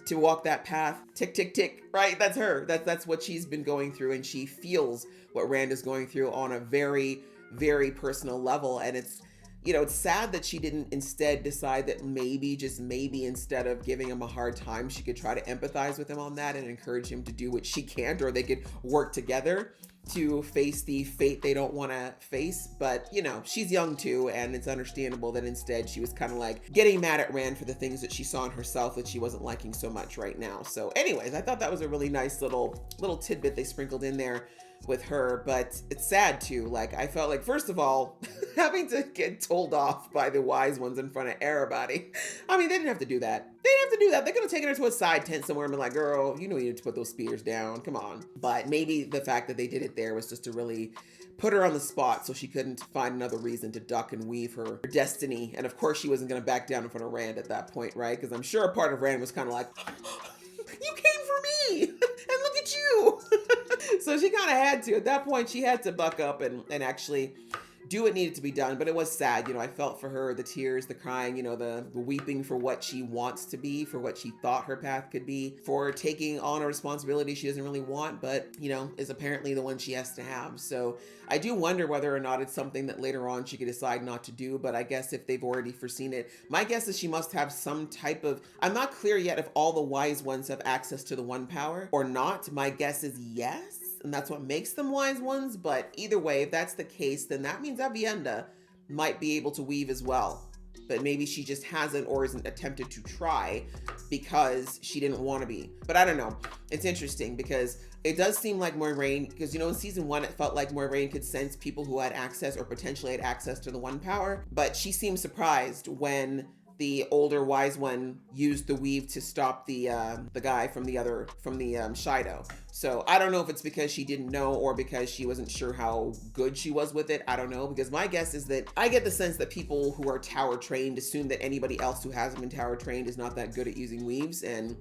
S1: to walk that path. Tick, tick, tick, right? That's her. That's what she's been going through, and she feels what Rand is going through on a very, very personal level. And it's, you know, it's sad that she didn't instead decide that maybe, just maybe, instead of giving him a hard time, she could try to empathize with him on that and encourage him to do what she can, or they could work together to face the fate they don't want to face. But, you know, she's young too, and it's understandable that instead she was kind of like getting mad at Rand for the things that she saw in herself that she wasn't liking so much right now. So anyways, I thought that was a really nice little tidbit they sprinkled in there with her. But it's sad too. Like, I felt like, first of all, having to get told off by the wise ones in front of everybody. I mean, they didn't have to do that. They didn't have to do that. They could have taken her to a side tent somewhere and been like, girl, you know you need to put those spears down. Come on. But maybe the fact that they did it there was just to really put her on the spot so she couldn't find another reason to duck and weave her destiny. And of course she wasn't going to back down in front of Rand at that point, right? Because I'm sure a part of Rand was kind of like, you came for me and look at you. So she kind of had to, at that point, she had to buck up and actually do what needed to be done. But it was sad, you know, I felt for her, the tears, the crying, you know, the weeping for what she wants to be, for what she thought her path could be, for taking on a responsibility she doesn't really want, but, you know, is apparently the one she has to have. So I do wonder whether or not it's something that later on she could decide not to do. But I guess if they've already foreseen it, my guess is she must have some type of, I'm not clear yet if all the wise ones have access to the one power or not. My guess is yes. And that's what makes them wise ones. But either way, if that's the case, then that means Avienda might be able to weave as well. But maybe she just hasn't or isn't attempted to try because she didn't want to be. But I don't know. It's interesting because it does seem like Moiraine, because, you know, in season 1, it felt like Moiraine could sense people who had access or potentially had access to the one power. But she seemed surprised when the older wise one used the weave to stop the guy from the Shido. So I don't know if it's because she didn't know or because she wasn't sure how good she was with it. I don't know, because my guess is that I get the sense that people who are tower trained assume that anybody else who hasn't been tower trained is not that good at using weaves, and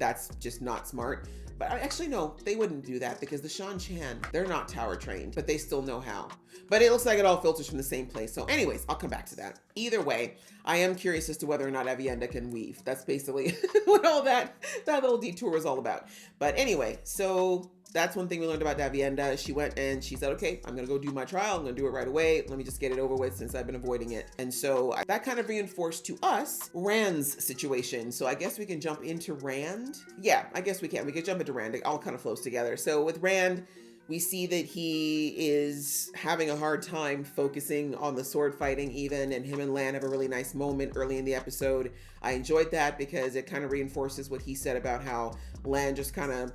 S1: that's just not smart. But actually, no, they wouldn't do that because the Shan Chan, they're not tower trained, but they still know how. But it looks like it all filters from the same place. So anyways, I'll come back to that. Either way, I am curious as to whether or not Avienda can weave. That's basically what all that little detour was all about. But anyway, so that's one thing we learned about Avienda. She went and she said, okay, I'm going to go do my trial. I'm going to do it right away. Let me just get it over with since I've been avoiding it. And so that kind of reinforced to us Rand's situation. So I guess we can jump into Rand. Yeah, I guess we can. We can jump into Rand. It all kind of flows together. So with Rand, we see that he is having a hard time focusing on the sword fighting even, and him and Lan have a really nice moment early in the episode. I enjoyed that because it kind of reinforces what he said about how Lan just kind of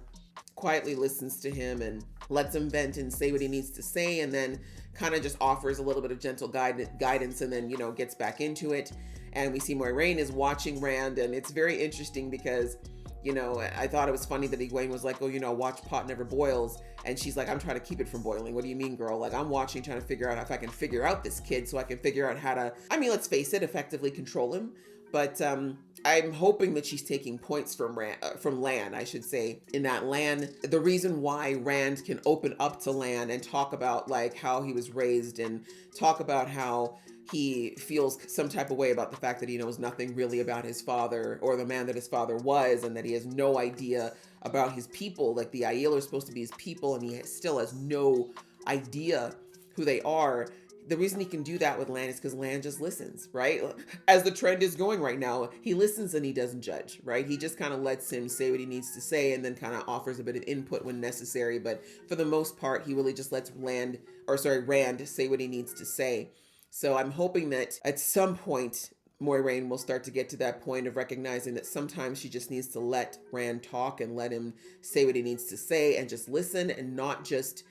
S1: quietly listens to him and lets him vent and say what he needs to say, and then kind of just offers a little bit of gentle guidance and then, you know, gets back into it. And we see Moiraine is watching Rand, and it's very interesting because, you know, I thought it was funny that Egwene was like, oh, you know, watch pot never boils. And she's like, I'm trying to keep it from boiling. What do you mean, girl? Like, I'm watching, trying to figure out if I can figure out this kid so I can figure out how to, I mean, let's face it, effectively control him. But I'm hoping that she's taking points from Lan, I should say. In that Lan, the reason why Rand can open up to Lan and talk about like how he was raised and talk about how he feels some type of way about the fact that he knows nothing really about his father or the man that his father was, and that he has no idea about his people. Like the Aiel are supposed to be his people, and he still has no idea who they are. The reason he can do that with Lan is because Lan just listens, right? As the trend is going right now, he listens and he doesn't judge, right? He just kind of lets him say what he needs to say and then kind of offers a bit of input when necessary. But for the most part, he really just lets Rand say what he needs to say. So I'm hoping that at some point, Moiraine will start to get to that point of recognizing that sometimes she just needs to let Rand talk and let him say what he needs to say and just listen and not just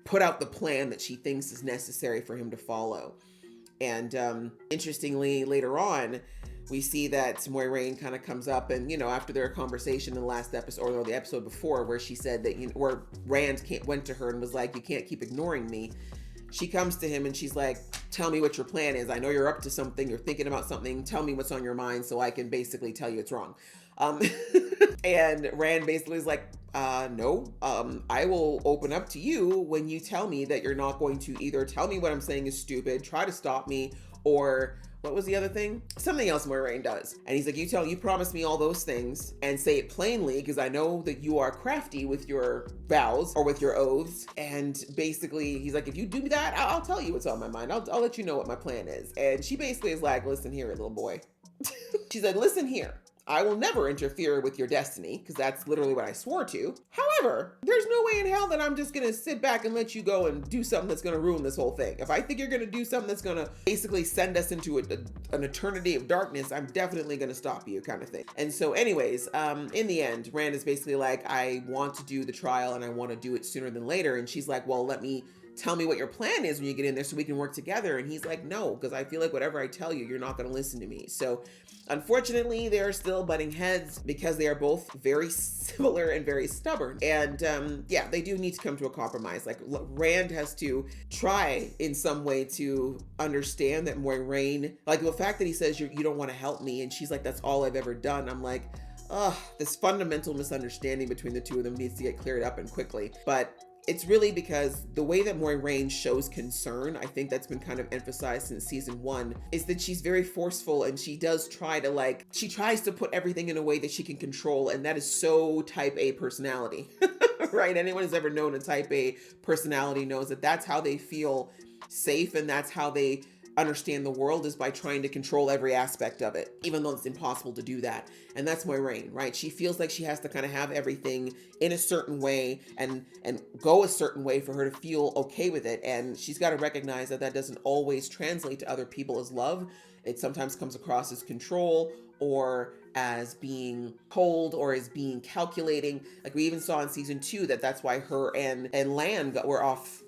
S1: put out the plan that she thinks is necessary for him to follow. And interestingly, later on, we see that Moiraine kind of comes up and, you know, after their conversation in the last episode or the episode before where she said that, you know, where Rand went to her and was like, you can't keep ignoring me. She comes to him and she's like, tell me what your plan is. I know you're up to something. You're thinking about something. Tell me what's on your mind so I can basically tell you it's wrong. And Rand basically is like, no, I will open up to you when you tell me that you're not going to either tell me what I'm saying is stupid, try to stop me, or what was the other thing? Something else Moiraine does. And he's like, you promised me all those things and say it plainly because I know that you are crafty with your vows or with your oaths. And basically he's like, if you do that, I'll tell you what's on my mind. I'll let you know what my plan is. And she basically is like, listen here, little boy. She said, listen here. I will never interfere with your destiny because that's literally what I swore to. However, there's no way in hell that I'm just going to sit back and let you go and do something that's going to ruin this whole thing. If I think you're going to do something that's going to basically send us into an eternity of darkness, I'm definitely going to stop you, kind of thing. And so anyways, in the end, Rand is basically like, I want to do the trial and I want to do it sooner than later. And she's like, well, tell me what your plan is when you get in there so we can work together. And he's like, no, because I feel like whatever I tell you, you're not going to listen to me. So unfortunately, they're still butting heads because they are both very similar and very stubborn. And yeah, they do need to come to a compromise. Like Rand has to try in some way to understand that Moiraine, like the fact that he says you don't want to help me. And she's like, that's all I've ever done. I'm like, this fundamental misunderstanding between the two of them needs to get cleared up and quickly. But it's really because the way that Moiraine shows concern, I think that's been kind of emphasized since season 1, is that she's very forceful and she does try to she tries to put everything in a way that she can control, and that is so type A personality, right? Anyone who's ever known a type A personality knows that that's how they feel safe and that's how they understand the world, is by trying to control every aspect of it, even though it's impossible to do that. And that's Moiraine, right? She feels like she has to kind of have everything in a certain way and go a certain way for her to feel okay with it. And she's got to recognize that that doesn't always translate to other people as love. It sometimes comes across as control or as being cold or as being calculating. Like we even saw in season 2 that's why her and Lan were off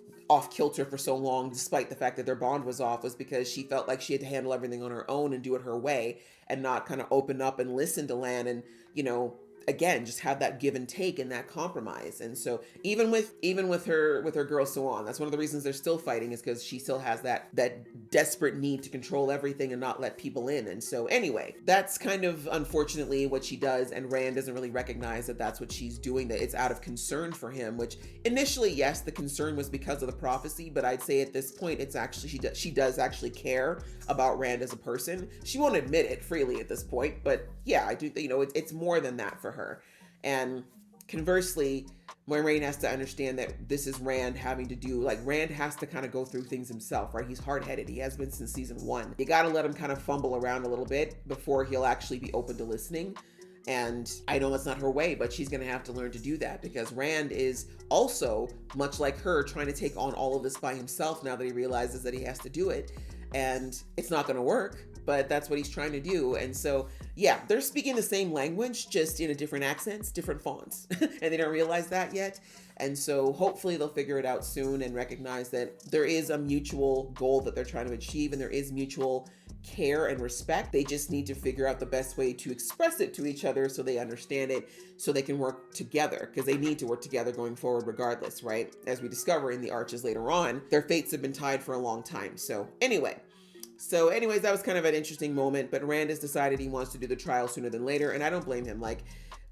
S1: kilter for so long, despite the fact that their bond was off, was because she felt like she had to handle everything on her own and do it her way and not kind of open up and listen to Lan and, you know, again, just have that give and take and that compromise. And so even with her girl Swan, that's one of the reasons they're still fighting, is because she still has that desperate need to control everything and not let people in. And so anyway, that's kind of unfortunately what she does, and Rand doesn't really recognize that that's what she's doing, that it's out of concern for him, which initially, yes, the concern was because of the prophecy, but I'd say at this point it's actually she does actually care about Rand as a person. She won't admit it freely at this point, but yeah, I do, you know, it's more than that for her. And conversely, Moiraine has to understand that this is Rand having to do, like, Rand has to kind of go through things himself, right? He's hard-headed. He has been since season 1. You got to let him kind of fumble around a little bit before he'll actually be open to listening. And I know that's not her way, but she's going to have to learn to do that, because Rand is also, much like her, trying to take on all of this by himself now that he realizes that he has to do it. And it's not going to work, but that's what he's trying to do. And so, yeah, they're speaking the same language, just in a different accents, different fonts, and they don't realize that yet. And so hopefully they'll figure it out soon and recognize that there is a mutual goal that they're trying to achieve, and there is mutual care and respect. They just need to figure out the best way to express it to each other so they understand it, so they can work together, because they need to work together going forward regardless, right? As we discover in the Arches later on, their fates have been tied for a long time. So anyways, that was kind of an interesting moment, but Rand has decided he wants to do the trial sooner than later, and I don't blame him. Like,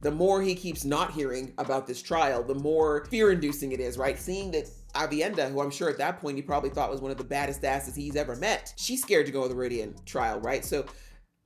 S1: the more he keeps not hearing about this trial, the more fear-inducing it is, right? Seeing that Avienda, who I'm sure at that point he probably thought was one of the baddest asses he's ever met, she's scared to go to the Viridian trial, right? So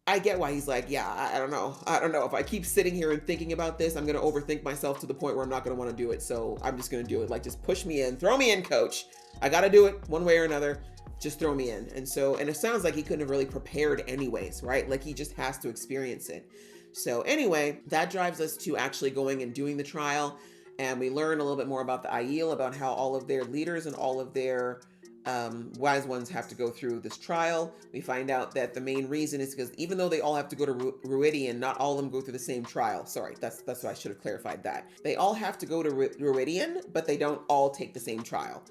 S1: I get why he's like, yeah, I don't know. If I keep sitting here and thinking about this, I'm going to overthink myself to the point where I'm not going to want to do it. So I'm just going to do it. Like, just push me in, throw me in, coach. I got to do it one way or another. Just throw me in. And it sounds like he couldn't have really prepared anyways, right? Like, he just has to experience it. So anyway, that drives us to actually going and doing the trial. And we learn a little bit more about the Aiel, about how all of their leaders and all of their wise ones have to go through this trial. We find out that the main reason is because even though they all have to go to Ruidian, not all of them go through the same trial. Sorry, that's what I should have clarified that. They all have to go to Ruidian, but they don't all take the same trial.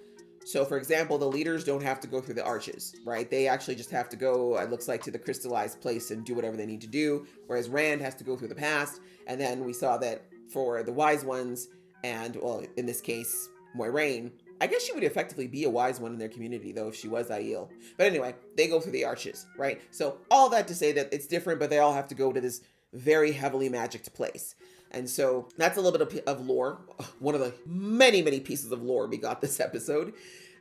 S1: So for example, the leaders don't have to go through the Arches, right? They actually just have to go, it looks like, to the crystallized place and do whatever they need to do. Whereas Rand has to go through the past. And then we saw that for the wise ones, and well, in this case, Moiraine, I guess she would effectively be a wise one in their community though if she was Aiel. But anyway, they go through the Arches, right? So all that to say that it's different, but they all have to go to this very heavily magicked place. And so that's a little bit of lore. One of the many, many pieces of lore we got this episode.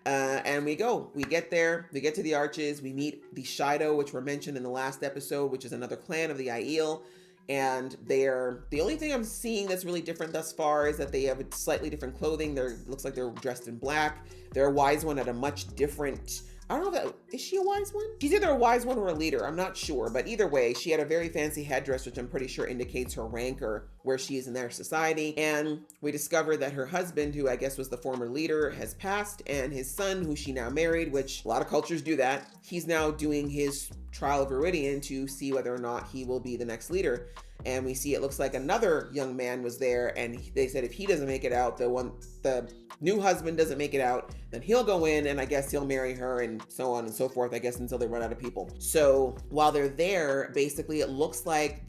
S1: And we get there, we get to the Arches, we meet the Shido, which were mentioned in the last episode, which is another clan of the Aiel. And the only thing I'm seeing that's really different thus far is that they have a slightly different clothing. Looks like they're dressed in black. They're a wise one at a much different, I don't know is she a wise one? She's either a wise one or a leader. I'm not sure, but either way, she had a very fancy headdress, which I'm pretty sure indicates her rank or where she is in their society. And we discover that her husband, who I guess was the former leader, has passed, and his son, who she now married, which a lot of cultures do that, he's now doing his trial of Viridian to see whether or not he will be the next leader. And we see it looks like another young man was there, and they said if he doesn't make it out, the new husband doesn't make it out, then he'll go in and I guess he'll marry her and so on and so forth, I guess, until they run out of people. So while they're there, basically it looks like,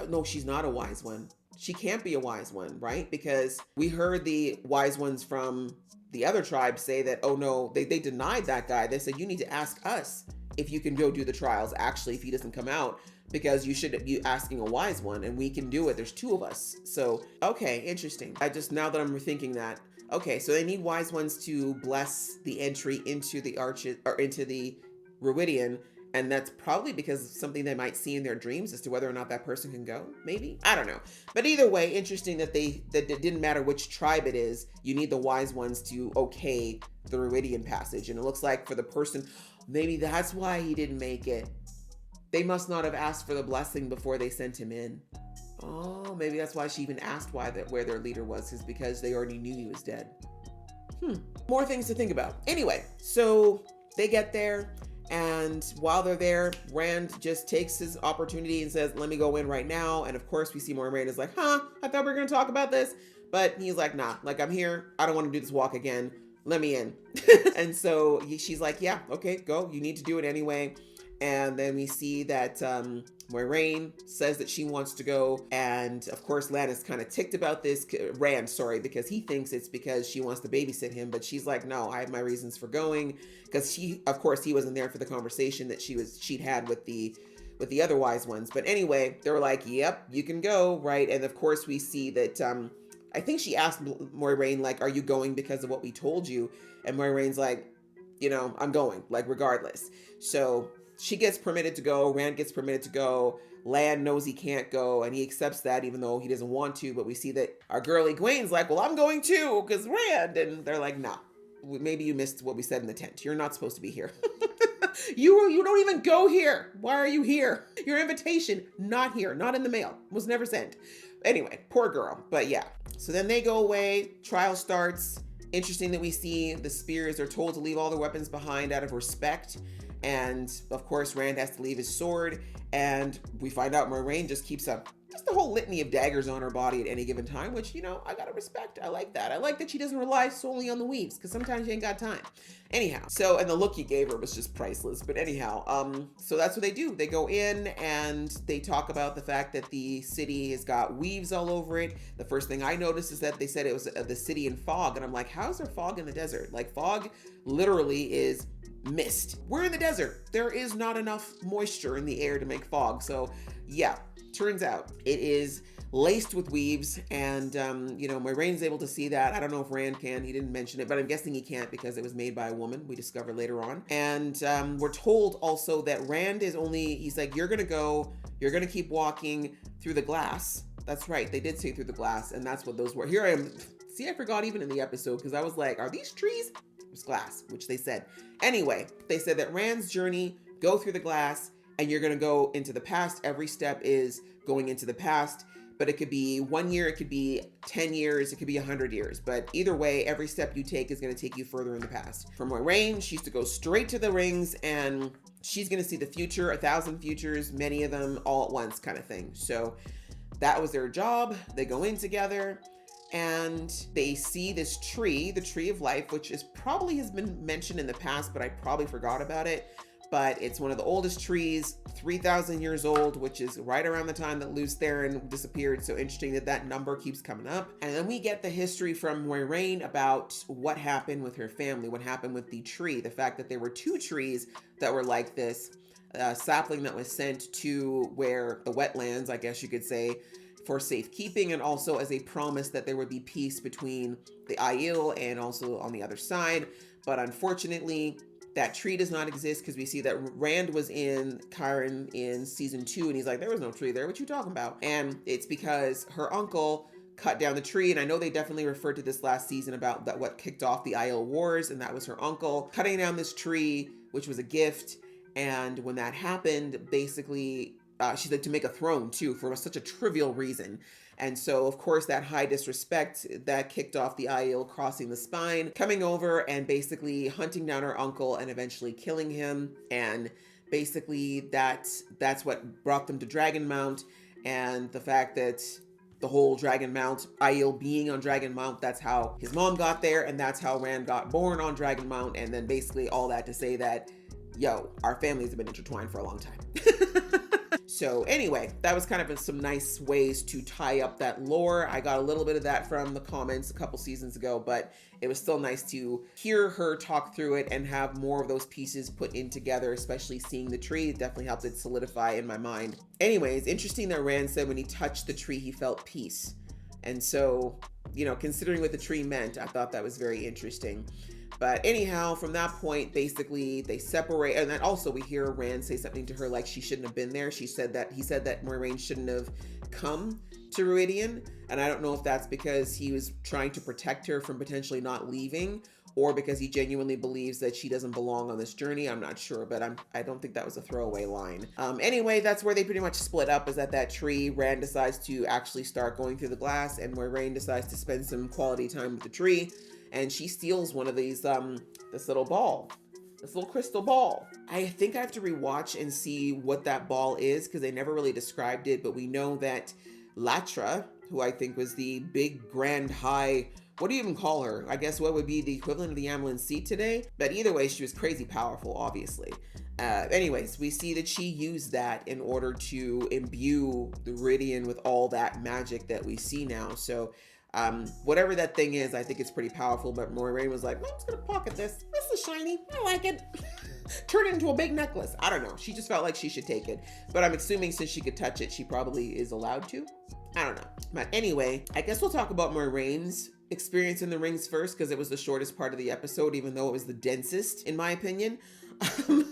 S1: no, she's not a wise one. She can't be a wise one, right? Because we heard the wise ones from the other tribe say that, oh no, they denied that guy. They said, you need to ask us if you can go do the trials, actually, if he doesn't come out, because you should be asking a wise one and we can do it. There's two of us. So, okay, interesting. Now that I'm rethinking that, okay, so they need wise ones to bless the entry into the Arches or into the Ruidian. And that's probably because of something they might see in their dreams as to whether or not that person can go, maybe? I don't know. But either way, interesting that it didn't matter which tribe it is, you need the wise ones to okay the Ruidian passage. And it looks like for the person, maybe that's why he didn't make it. They must not have asked for the blessing before they sent him in. Oh, maybe that's why she even asked where their leader was, is because they already knew he was dead. More things to think about. Anyway, so they get there, and while they're there, Rand just takes his opportunity and says, let me go in right now. And of course we see Moiraine is like, I thought we were gonna talk about this. But he's like, nah, like I'm here. I don't want to do this walk again. Let me in. And so she's like, yeah, okay, go. You need to do it anyway. And then we see that Moiraine says that she wants to go. And of course, Lan is kind of ticked about this. Rand, sorry, because he thinks it's because she wants to babysit him. But she's like, no, I have my reasons for going. Because he wasn't there for the conversation that she'd had with the other wise ones. But anyway, they're like, yep, you can go, right? And of course, we see that I think she asked Moiraine, like, are you going because of what we told you? And Moiraine's like, I'm going, like, regardless. So she gets permitted to go. Rand gets permitted to go. Lan knows he can't go, and he accepts that even though he doesn't want to. But we see that our girl Egwene's like, well, I'm going too, because Rand. And they're like, nah, maybe you missed what we said in the tent. You're not supposed to be here. You don't even go here. Why are you here? Your invitation, not here, not in the mail, was never sent. Anyway, poor girl. But yeah, so then they go away. Trial starts. Interesting that we see the Spears are told to leave all their weapons behind out of respect. And of course, Rand has to leave his sword, and we find out Moiraine just keeps up just a whole litany of daggers on her body at any given time, which, you know, I gotta respect. I like that. I like that she doesn't rely solely on the weaves, because sometimes you ain't got time. Anyhow, so, and the look he gave her was just priceless. But anyhow, so that's what they do. They go in and they talk about the fact that the city has got weaves all over it. The first thing I noticed is that they said it was the city in fog, and I'm like, how's there fog in the desert? Like, fog literally is mist. We're in the desert. There is not enough moisture in the air to make fog. So yeah, turns out it is laced with weaves, and you know, Moiraine's able to see that. I don't know if Rand can. He didn't mention it, but I'm guessing he can't because it was made by a woman, we discover later on. And we're told also that Rand is only, he's like, you're gonna keep walking through the glass. That's right, they did say through the glass, and that's what those were. Here I am. See, I forgot even in the episode, because I was like, are these trees? It was glass, which they said. Anyway, they said that Rand's journey, go through the glass, and you're gonna go into the past. Every step is going into the past, but it could be 1 year, it could be 10 years, it could be 100 years. But either way, every step you take is gonna take you further in the past. For Moiraine, she used to go straight to the rings, and she's gonna see the future, 1,000 futures, many of them all at once kind of thing. So that was their job. They go in together, and they see this tree, the tree of life, which is probably has been mentioned in the past, but I probably forgot about it. But it's one of the oldest trees, 3,000 years old, which is right around the time that Lews Therin disappeared. So interesting that that number keeps coming up. And then we get the history from Moiraine about what happened with her family, what happened with the tree, the fact that there were 2 trees that were like this, sapling that was sent to where the wetlands, I guess you could say, for safekeeping, and also as a promise that there would be peace between the Aiel and also on the other side. But unfortunately, that tree does not exist, because we see that Rand was in Kyron in season 2, and he's like, there was no tree there. What you talking about? And it's because her uncle cut down the tree. And I know they definitely referred to this last season about that, what kicked off the Aiel Wars, and that was her uncle cutting down this tree, which was a gift. And when that happened, basically, she's like, to make a throne too, for such a trivial reason. And so, of course, that high disrespect that kicked off the Aiel crossing the spine, coming over and basically hunting down her uncle and eventually killing him. And basically that's what brought them to Dragonmount, and the fact that the whole Dragonmount, Aiel being on Dragonmount, that's how his mom got there, and that's how Rand got born on Dragonmount. And then basically all that to say that, yo, our families have been intertwined for a long time. So anyway, that was kind of some nice ways to tie up that lore. I got a little bit of that from the comments a couple seasons ago, but it was still nice to hear her talk through it and have more of those pieces put in together, especially seeing the tree. It definitely helped it solidify in my mind. Anyways, interesting that Rand said when he touched the tree, he felt peace. And so, you know, considering what the tree meant, I thought that was very interesting. But anyhow, from that point, basically they separate. And then also we hear Rand say something to her like she shouldn't have been there. He said that Moiraine shouldn't have come to Ruidian. And I don't know if that's because he was trying to protect her from potentially not leaving, or because he genuinely believes that she doesn't belong on this journey. I'm not sure, but I don't think that was a throwaway line. Anyway, that's where they pretty much split up, is at that tree. Rand decides to actually start going through the glass, and Moiraine decides to spend some quality time with the tree. And she steals one of these, this little crystal ball. I think I have to rewatch and see what that ball is, because they never really described it, but we know that Latra, who I think was the big, grand, high, what do you even call her? I guess what would be the equivalent of the Amlin Seat today? But either way, she was crazy powerful, obviously. Anyways, we see that she used that in order to imbue the Ruidian with all that magic that we see now. So whatever that thing is, I think it's pretty powerful. But Moiraine was like, well, I'm just gonna pocket this. This is shiny. I like it. Turn it into a big necklace. I don't know. She just felt like she should take it. But I'm assuming since she could touch it, she probably is allowed to. I don't know. But anyway, I guess we'll talk about Moiraine's experience in the rings first, because it was the shortest part of the episode, even though it was the densest, in my opinion.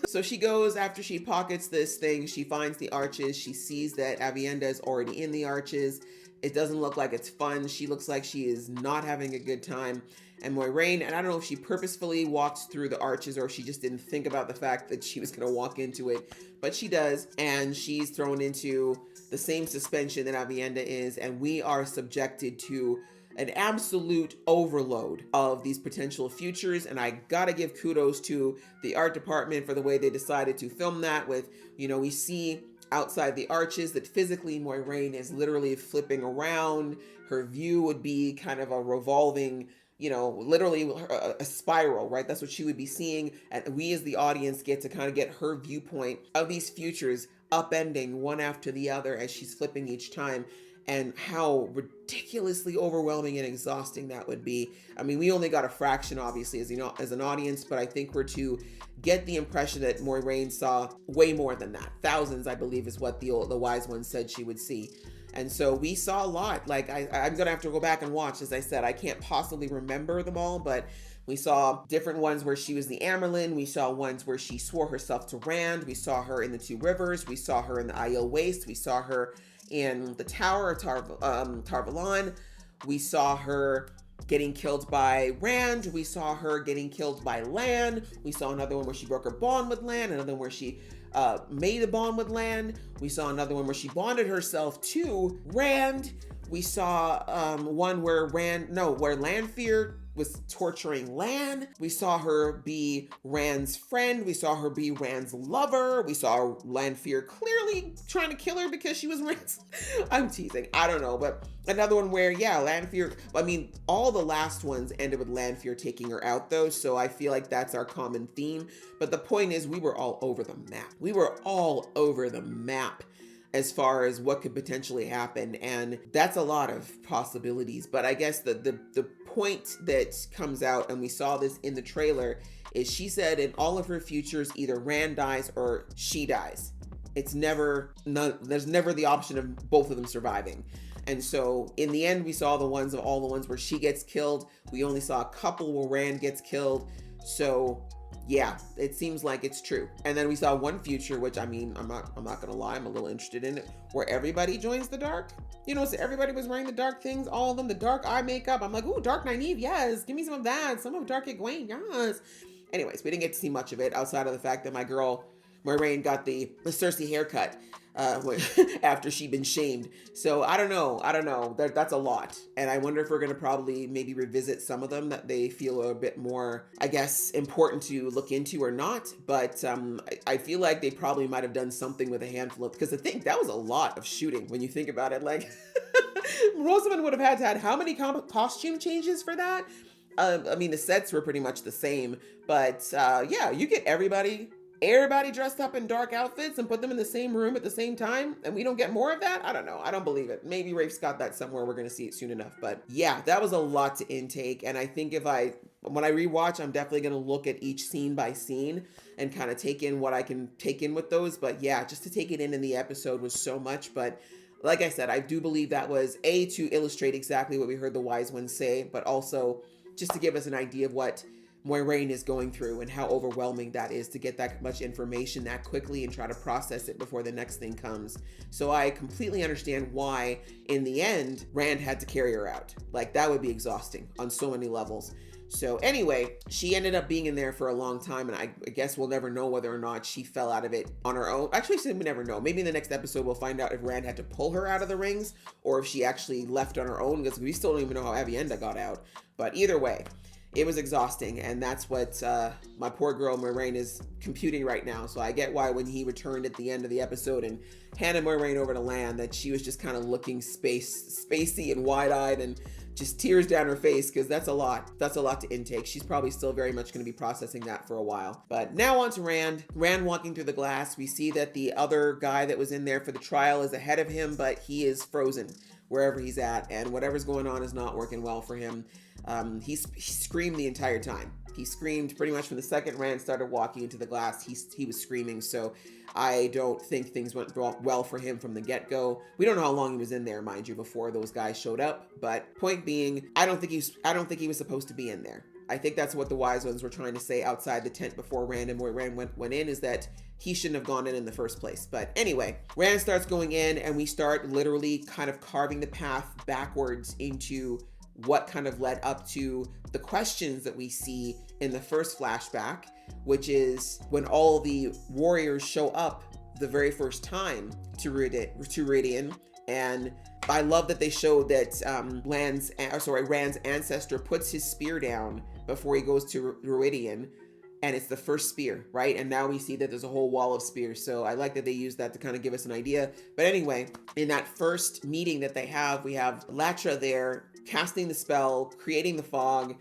S1: So she goes, after she pockets this thing, she finds the arches. She sees that Avienda is already in the arches. It doesn't look like it's fun. She looks like she is not having a good time. And Moiraine, and I don't know if she purposefully walks through the arches or if she just didn't think about the fact that she was going to walk into it, but she does. And she's thrown into the same suspension that Avienda is. And we are subjected to an absolute overload of these potential futures. And I gotta give kudos to the art department for the way they decided to film that with, we see outside the arches that physically Moiraine is literally flipping around. Her view would be kind of a revolving, literally a spiral, right? That's what she would be seeing. And we as the audience get to kind of get her viewpoint of these futures upending one after the other as she's flipping each time, and how ridiculously overwhelming and exhausting that would be. I mean, we only got a fraction, obviously, as an audience, but I think we're to get the impression that Moiraine saw way more than that. Thousands, I believe, is what the wise one said she would see. And so we saw a lot. Like, I'm gonna have to go back and watch. As I said, I can't possibly remember them all, but we saw different ones where she was the Amerlin. We saw ones where she swore herself to Rand. We saw her in the Two Rivers. We saw her in the Aiel Waste. We saw her in the Tower of Tarvalon. We saw her getting killed by Rand. We saw her getting killed by Lan. We saw another one where she broke her bond with Lan. Another one where she made a bond with Lan. We saw another one where she bonded herself to Rand. We saw one where Lanfear was torturing Lan. We saw her be Rand's friend. We saw her be Rand's lover. We saw Lanfear clearly trying to kill her because she was Rand's. I'm teasing. I don't know. But another one where, Lanfear, all the last ones ended with Lanfear taking her out though. So I feel like that's our common theme. But the point is, we were all over the map. We were all over the map as far as what could potentially happen. And that's a lot of possibilities. But I guess the point that comes out, and we saw this in the trailer, is she said in all of her futures, either Rand dies or she dies. There's never the option of both of them surviving. And so in the end, we saw all the ones where she gets killed. We only saw a couple where Rand gets killed. So yeah, it seems like it's true. And then we saw one future, which I'm not gonna lie, I'm a little interested in it, where everybody joins the dark. So everybody was wearing the dark things, all of them, the dark eye makeup. I'm like, ooh, Dark Nynaeve, yes, give me some of that. Some of Dark Egwene, yes. Anyways, we didn't get to see much of it outside of the fact that my girl Moiraine got the Cersei haircut after she'd been shamed. So I don't know. That's a lot. And I wonder if we're going to probably maybe revisit some of them that they feel are a bit more, I guess, important to look into or not. But I feel like they probably might have done something with a handful of, because I think that was a lot of shooting when you think about it. Like, Rosamund would have had how many costume changes for that? The sets were pretty much the same, but you get everybody dressed up in dark outfits and put them in the same room at the same time, and we don't get more of that? I don't know. I don't believe it. Maybe Rafe's got that somewhere. We're going to see it soon enough. But yeah, that was a lot to intake. And I think when I rewatch, I'm definitely going to look at each scene by scene and kind of take in what I can take in with those. But yeah, just to take it in the episode was so much. But like I said, I do believe that was to illustrate exactly what we heard the wise ones say, but also just to give us an idea of what Moiraine is going through and how overwhelming that is to get that much information that quickly and try to process it before the next thing comes. So I completely understand why, in the end, Rand had to carry her out. Like, that would be exhausting on so many levels. So anyway, she ended up being in there for a long time, and I guess we'll never know whether or not she fell out of it on her own. Actually, we never know. Maybe in the next episode, we'll find out if Rand had to pull her out of the rings or if she actually left on her own, because we still don't even know how Aviendha got out. But either way, it was exhausting, and that's what my poor girl Moiraine is computing right now. So I get why when he returned at the end of the episode and handed Moiraine over to Lan, that she was just kind of looking spacey and wide-eyed and just tears down her face, because that's a lot. That's a lot to intake. She's probably still very much going to be processing that for a while. But now on to Rand. Rand walking through the glass. We see that the other guy that was in there for the trial is ahead of him, but he is frozen wherever he's at, and whatever's going on is not working well for him. He screamed the entire time. He screamed pretty much from the second Rand started walking into the glass. He was screaming. So I don't think things went well for him from the get-go. We don't know how long he was in there, mind you, before those guys showed up. But point being, I don't think he was supposed to be in there. I think that's what the wise ones were trying to say outside the tent before Rand and Moiraine went in, is that he shouldn't have gone in the first place. But anyway, Rand starts going in, and we start literally kind of carving the path backwards into what kind of led up to the questions that we see in the first flashback, which is when all the warriors show up the very first time to Rhuidean, and I love that they showed that Rand's ancestor puts his spear down before he goes to Ruidian, and it's the first spear, right? And now we see that there's a whole wall of spears. So I like that they used that to kind of give us an idea. But anyway, in that first meeting that they have, we have Latra there casting the spell, creating the fog,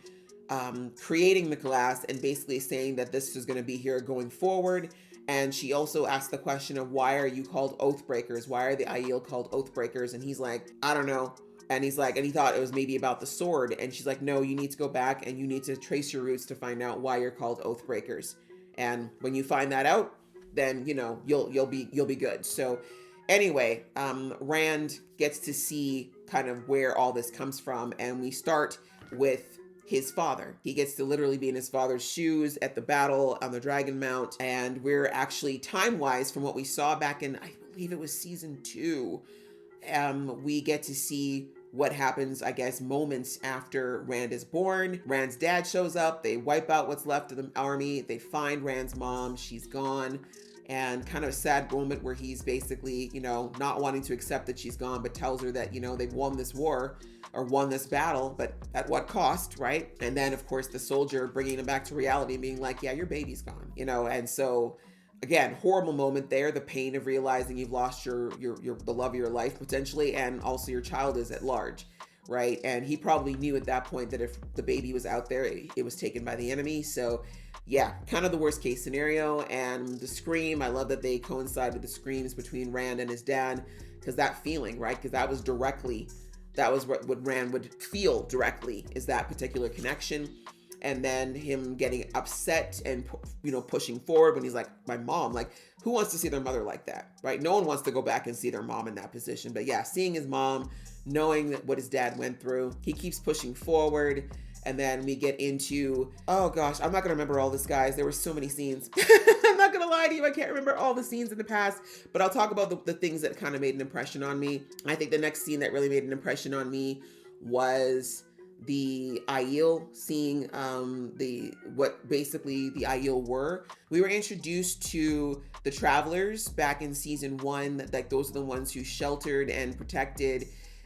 S1: creating the glass, and basically saying that this is going to be here going forward. And she also asked the question of, why are you called Oathbreakers? Why are the Aiel called Oathbreakers? And he's like, I don't know. And he's like, and he thought it was maybe about the sword. And she's like, no, you need to go back and you need to trace your roots to find out why you're called Oathbreakers. And when you find that out, then, you know, you'll be good. So anyway, Rand gets to see kind of where all this comes from. And we start with his father. He gets to literally be in his father's shoes at the battle on the Dragon Mount. And we're actually, time-wise, from what we saw back in, I believe it was season 2, we get to see what happens, I guess, moments after Rand is born. Rand's dad shows up. They wipe out what's left of the army. They find Rand's mom. She's gone. And kind of a sad moment where he's basically, you know, not wanting to accept that she's gone, but tells her that, you know, they've won this war or won this battle, but at what cost, right? And then, of course, the soldier bringing him back to reality and being like, yeah, your baby's gone, you know? And so, again, horrible moment there, the pain of realizing you've lost the love of your life potentially, and also your child is at large, right? And he probably knew at that point that if the baby was out there, it was taken by the enemy. So yeah, kind of the worst case scenario. And the scream, I love that they coincide with the screams between Rand and his dad, because that feeling, right? Because that was what Rand would feel directly, is that particular connection. And then him getting upset and, you know, pushing forward when he's like, my mom, like, who wants to see their mother like that, right? No one wants to go back and see their mom in that position. But yeah, seeing his mom, knowing that what his dad went through, he keeps pushing forward. And then we get into, oh gosh, I'm not gonna remember all this, guys. There were so many scenes. I'm not gonna lie to you, I can't remember all the scenes in the past, but I'll talk about the things that kind of made an impression on me. I think the next scene that really made an impression on me was the Aiel, seeing what basically the Aiel were. We were introduced to the Travelers back in season 1, like those are the ones who sheltered and protected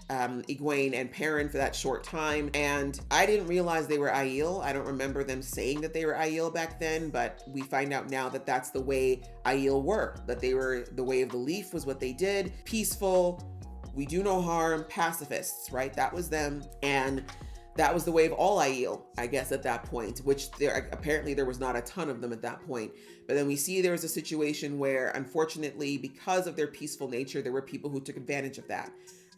S1: Egwene and Perrin for that short time. And I didn't realize they were Aiel. I don't remember them saying that they were Aiel back then, but we find out now that that's the way Aiel were, that they were, the way of the leaf was what they did. Peaceful, we do no harm, pacifists, right? That was them. And that was the way of all Aiel, I guess, at that point, which apparently there was not a ton of them at that point. But then we see there was a situation where, unfortunately, because of their peaceful nature, there were people who took advantage of that.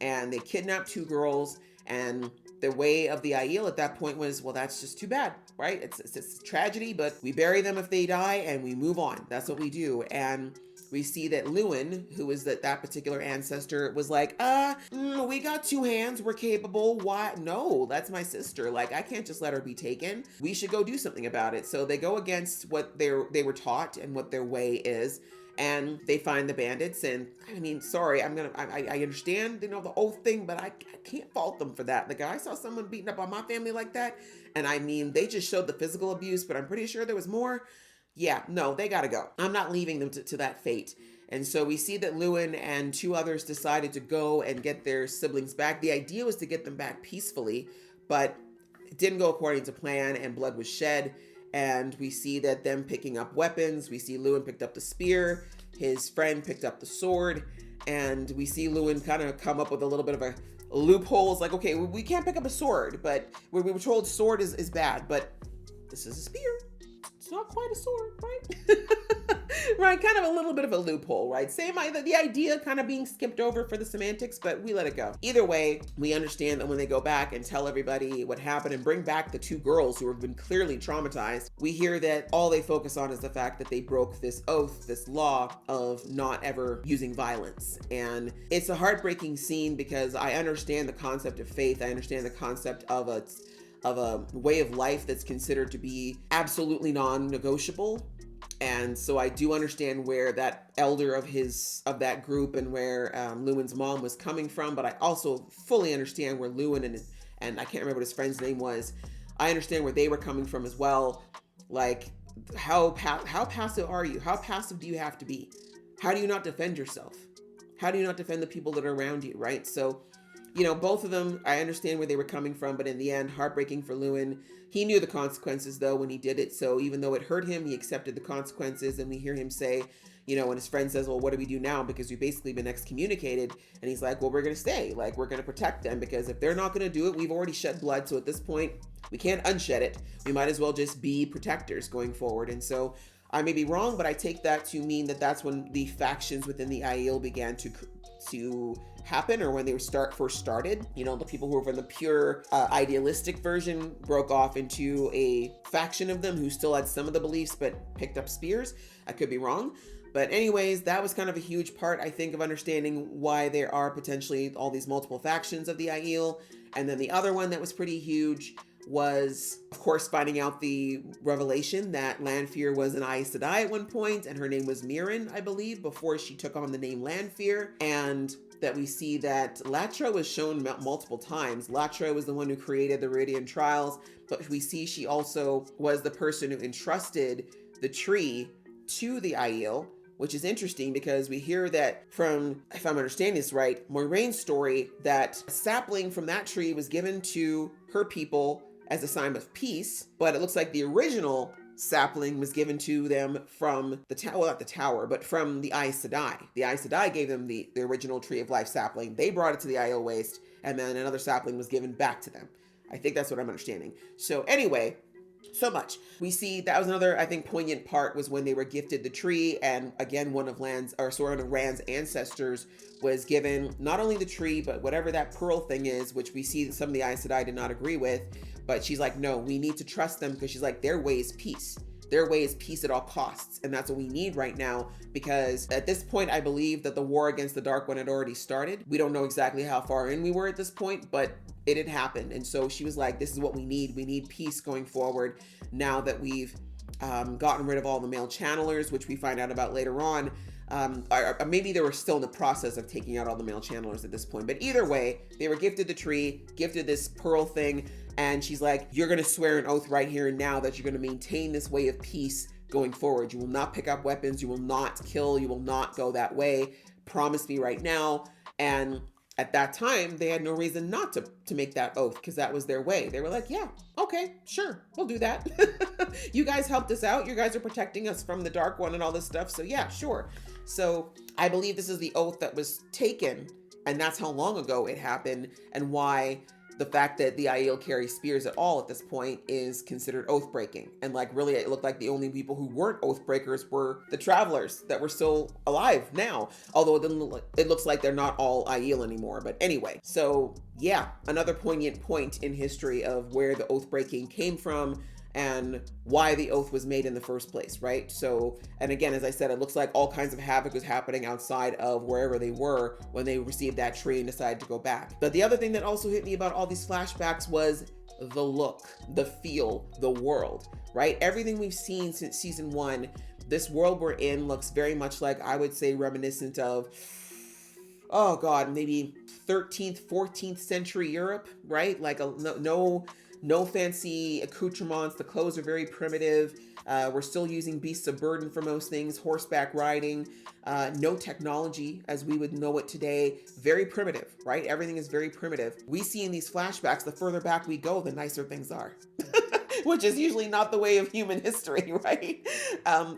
S1: And they kidnapped 2 girls, and the way of the Aiel at that point was, well, that's just too bad, right? It's a tragedy, but we bury them if they die and we move on. That's what we do. And we see that Luwin, who is that particular ancestor, was like, we got 2 hands, we're capable. Why? No, that's my sister. Like, I can't just let her be taken. We should go do something about it. So they go against what they were taught and what their way is. And they find the bandits, and I mean, sorry, I understand, you know, the oath thing, but I can't fault them for that. Like, I saw someone beating up on my family like that, and I mean, they just showed the physical abuse, but I'm pretty sure there was more. Yeah, no, they gotta go. I'm not leaving them to that fate. And so we see that Luwin and 2 others decided to go and get their siblings back. The idea was to get them back peacefully, but it didn't go according to plan, and blood was shed. And we see that them picking up weapons. We see Luwin picked up the spear. His friend picked up the sword. And we see Luwin kind of come up with a little bit of a loophole. It's like, okay, we can't pick up a sword, but we were told sword is bad, but this is a spear. It's not quite a sword, right? Right, kind of a little bit of a loophole, right? Same, the idea kind of being skipped over for the semantics, but we let it go. Either way, we understand that when they go back and tell everybody what happened and bring back the 2 girls who have been clearly traumatized, we hear that all they focus on is the fact that they broke this oath, this law of not ever using violence. And it's a heartbreaking scene because I understand the concept of faith. I understand the concept of a way of life that's considered to be absolutely non-negotiable. And so I do understand where that elder of that group and where Luwin's mom was coming from, but I also fully understand where Luwin and I can't remember what his friend's name was. I understand where they were coming from as well. Like, how passive are you? How passive do you have to be? How do you not defend yourself? How do you not defend the people that are around you, right? So you know, both of them, I understand where they were coming from, but in the end, heartbreaking for Lewin. He knew the consequences though when he did it. So even though it hurt him, he accepted the consequences. And we hear him say, you know, when his friend says, well, what do we do now? Because we've basically been excommunicated. And he's like, well, we're going to stay. Like, we're going to protect them, because if they're not going to do it, we've already shed blood. So at this point, we can't unshed it. We might as well just be protectors going forward. And so I may be wrong, but I take that to mean that that's when the factions within the Aiel began to happen, or when they first started. You know, the people who were from the pure idealistic version broke off into a faction of them who still had some of the beliefs but picked up spears. I could be wrong. But anyways, that was kind of a huge part, I think, of understanding why there are potentially all these multiple factions of the Aiel. And then the other one that was pretty huge was, of course, finding out the revelation that Lanfear was an Aes Sedai at one point, and her name was Mirren, I believe, before she took on the name Lanfear. And that we see that Latra was shown multiple times. Latra was the one who created the Viridian Trials, but we see she also was the person who entrusted the tree to the Aiel, which is interesting because we hear that from, if I'm understanding this right, Moiraine's story, that a sapling from that tree was given to her people as a sign of peace, but it looks like the original sapling was given to them from the tower, well, not the tower, but from the Aes Sedai. The Aes Sedai gave them the original Tree of Life sapling. They brought it to the Aiel Waste, and then another sapling was given back to them. I think that's what I'm understanding. So anyway, so much. We see that was another, I think, poignant part was when they were gifted the tree, one of Rand's ancestors was given not only the tree, but whatever that pearl thing is, which we see that some of the Aes Sedai did not agree with. But she's like, no, we need to trust them, because she's like, their way is peace. Their way is peace at all costs. And that's what we need right now, because at this point, I believe that the war against the Dark One had already started. We don't know exactly how far in we were at this point, but it had happened. And so she was like, this is what we need. We need peace going forward now that we've gotten rid of all the male channelers, which we find out about later on. Or maybe they were still in the process of taking out all the male channelers at this point. But either way, they were gifted the tree, gifted this pearl thing. And she's like, you're going to swear an oath right here and now that you're going to maintain this way of peace going forward. You will not pick up weapons. You will not kill. You will not go that way. Promise me right now. And at that time, they had no reason not to make that oath, because that was their way. They were like, yeah, okay, sure, we'll do that. You guys helped us out. You guys are protecting us from the Dark One and all this stuff. So yeah, sure. So I believe this is the oath that was taken, and that's how long ago it happened, and why the fact that the Aiel carry spears at all at this point is considered oath breaking. And like, really, it looked like the only people who weren't oath breakers were the travelers that were still alive now. Although it looks like they're not all Aiel anymore. But anyway, so yeah, another poignant point in history of where the oath breaking came from and why the oath was made in the first place, right? So, and again, as I said, it looks like all kinds of havoc was happening outside of wherever they were when they received that tree and decided to go back. But the other thing that also hit me about all these flashbacks was the look, the feel, the world, right? Everything we've seen since season 1, this world we're in looks very much like, I would say, reminiscent of, oh God, maybe 13th, 14th century Europe, right? Like no fancy accoutrements. The clothes are very primitive. We're still using beasts of burden for most things, horseback riding, no technology as we would know it today. Very primitive, right? Everything is very primitive. We see in these flashbacks, the further back we go, the nicer things are. Which is usually not the way of human history, right?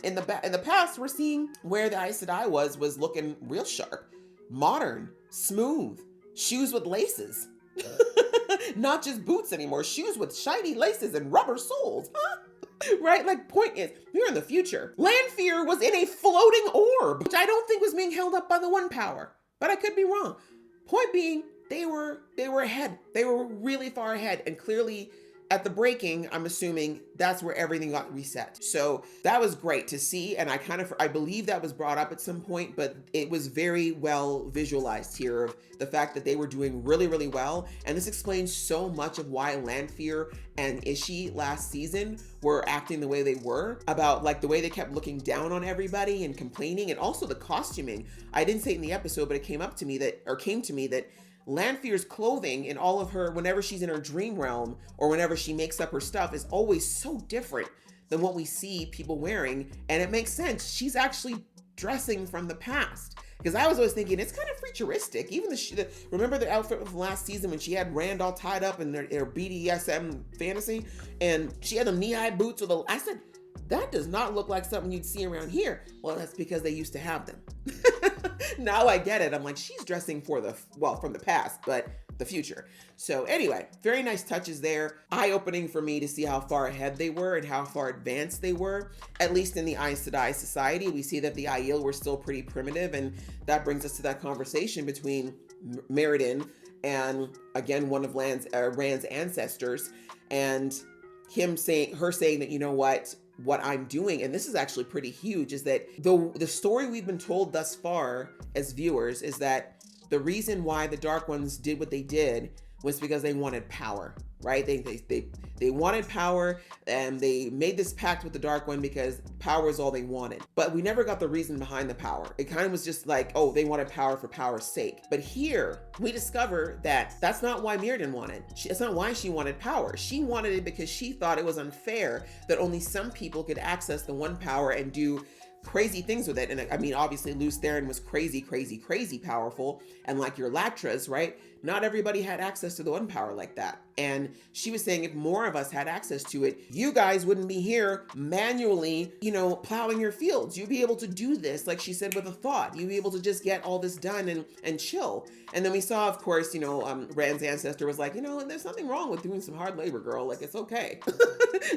S1: In the past, we're seeing where the Aes Sedai was looking real sharp, modern, smooth, shoes with laces. Not just boots anymore, shoes with shiny laces and rubber soles, huh? Right? Like, point is, we're in the future. Lanfear was in a floating orb, which I don't think was being held up by the One Power, but I could be wrong. Point being, they were ahead. They were really far ahead, and clearly at the breaking, I'm assuming that's where everything got reset. So that was great to see. And I believe that was brought up at some point, but it was very well visualized here of the fact that they were doing really, really well. And this explains so much of why Lanfear and Ishi last season were acting the way they were, about like the way they kept looking down on everybody and complaining, and also the costuming. I didn't say it in the episode, but it came to me that Lanfear's clothing in all of her, whenever she's in her dream realm or whenever she makes up her stuff, is always so different than what we see people wearing. And it makes sense. She's actually dressing from the past. Because I was always thinking it's kind of futuristic. Even remember the outfit of last season when she had Rand all tied up in their BDSM fantasy, and she had them knee-high boots with I said, that does not look like something you'd see around here. Well, that's because they used to have them. Now I get it. I'm like, she's dressing for from the past, but the future. So anyway, very nice touches there. Eye-opening for me to see how far ahead they were and how far advanced they were. At least in the Aes Sedai society, we see that the Aiel were still pretty primitive, and that brings us to that conversation between Meriden and, again, one of Rand's ancestors, and her saying that, you know what I'm doing, and this is actually pretty huge, is that the story we've been told thus far as viewers is that the reason why the Dark Ones did what they did was because they wanted power, right? They wanted power, and they made this pact with the Dark One because power is all they wanted. But we never got the reason behind the power. It kind of was just like, oh, they wanted power for power's sake. But here we discover that that's not why Mirrodin wanted. It's not why she wanted power. She wanted it because she thought it was unfair that only some people could access the one power and do crazy things with it. And I mean, obviously Lews Therin was crazy powerful. And like your Latras, right? Not everybody had access to the one power like that. And she was saying if more of us had access to it, you guys wouldn't be here manually, plowing your fields. You'd be able to do this, like she said, with a thought. You'd be able to just get all this done and chill. And then we saw, of course, Rand's ancestor was like, there's nothing wrong with doing some hard labor, girl. Like, it's okay.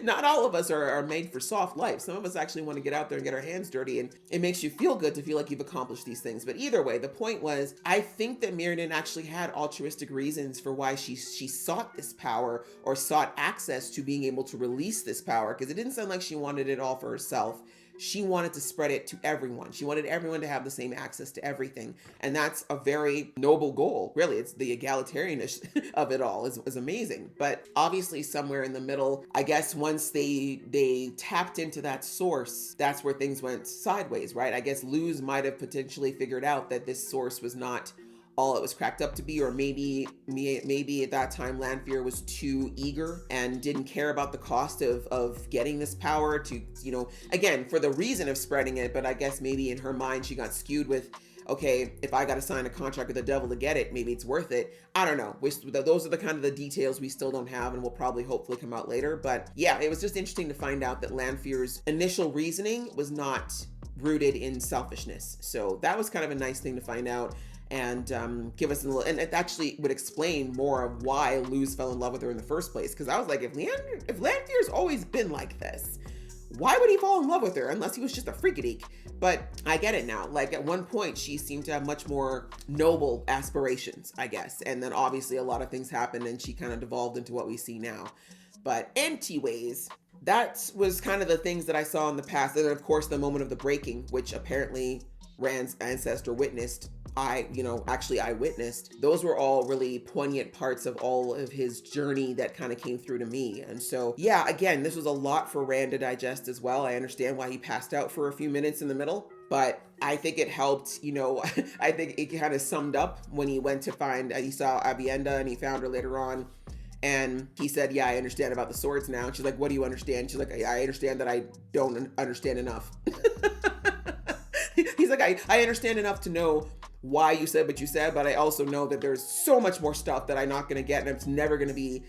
S1: Not all of us are made for soft life. Some of us actually want to get out there and get our hands dirty, and it makes you feel good to feel like you've accomplished these things. But either way, the point was, I think that Mirrodin actually had altruistic reasons for why she sought this power or sought access to being able to release this power, because it didn't sound like she wanted it all for herself. She wanted to spread it to everyone. She wanted everyone to have the same access to everything. And that's a very noble goal. Really, it's the egalitarianism of it all is amazing. But obviously somewhere in the middle, I guess once they tapped into that source, that's where things went sideways, right? I guess Lews might have potentially figured out that this source was not all it was cracked up to be, or maybe at that time Lanfear was too eager and didn't care about the cost of getting this power to, again, for the reason of spreading it. But I guess maybe in her mind she got skewed with, okay, if I got to sign a contract with the devil to get it, maybe it's worth it. I don't know. Those are the kind of the details we still don't have and will probably hopefully come out later. But yeah, it was just interesting to find out that Lanfear's initial reasoning was not rooted in selfishness. So that was kind of a nice thing to find out. And give us a little, and it actually would explain more of why Lews fell in love with her in the first place. Because I was like, if Lanfear's always been like this, why would he fall in love with her unless he was just a freakadeek? But I get it now. Like, at one point, she seemed to have much more noble aspirations, I guess. And then obviously a lot of things happened and she kind of devolved into what we see now. But anyways, that was kind of the things that I saw in the past. And then, of course, the moment of the breaking, which apparently Rand's ancestor witnessed. I witnessed. Those were all really poignant parts of all of his journey that kind of came through to me. And so, yeah, again, this was a lot for Rand to digest as well. I understand why he passed out for a few minutes in the middle, but I think it helped, I think it kind of summed up when he went to he saw Avienda and he found her later on. And he said, yeah, I understand about the swords now. And she's like, what do you understand? She's like, I understand that I don't understand enough. He's like, I understand enough to know why you said what you said, but I also know that there's so much more stuff that I'm not going to get, and it's never going to be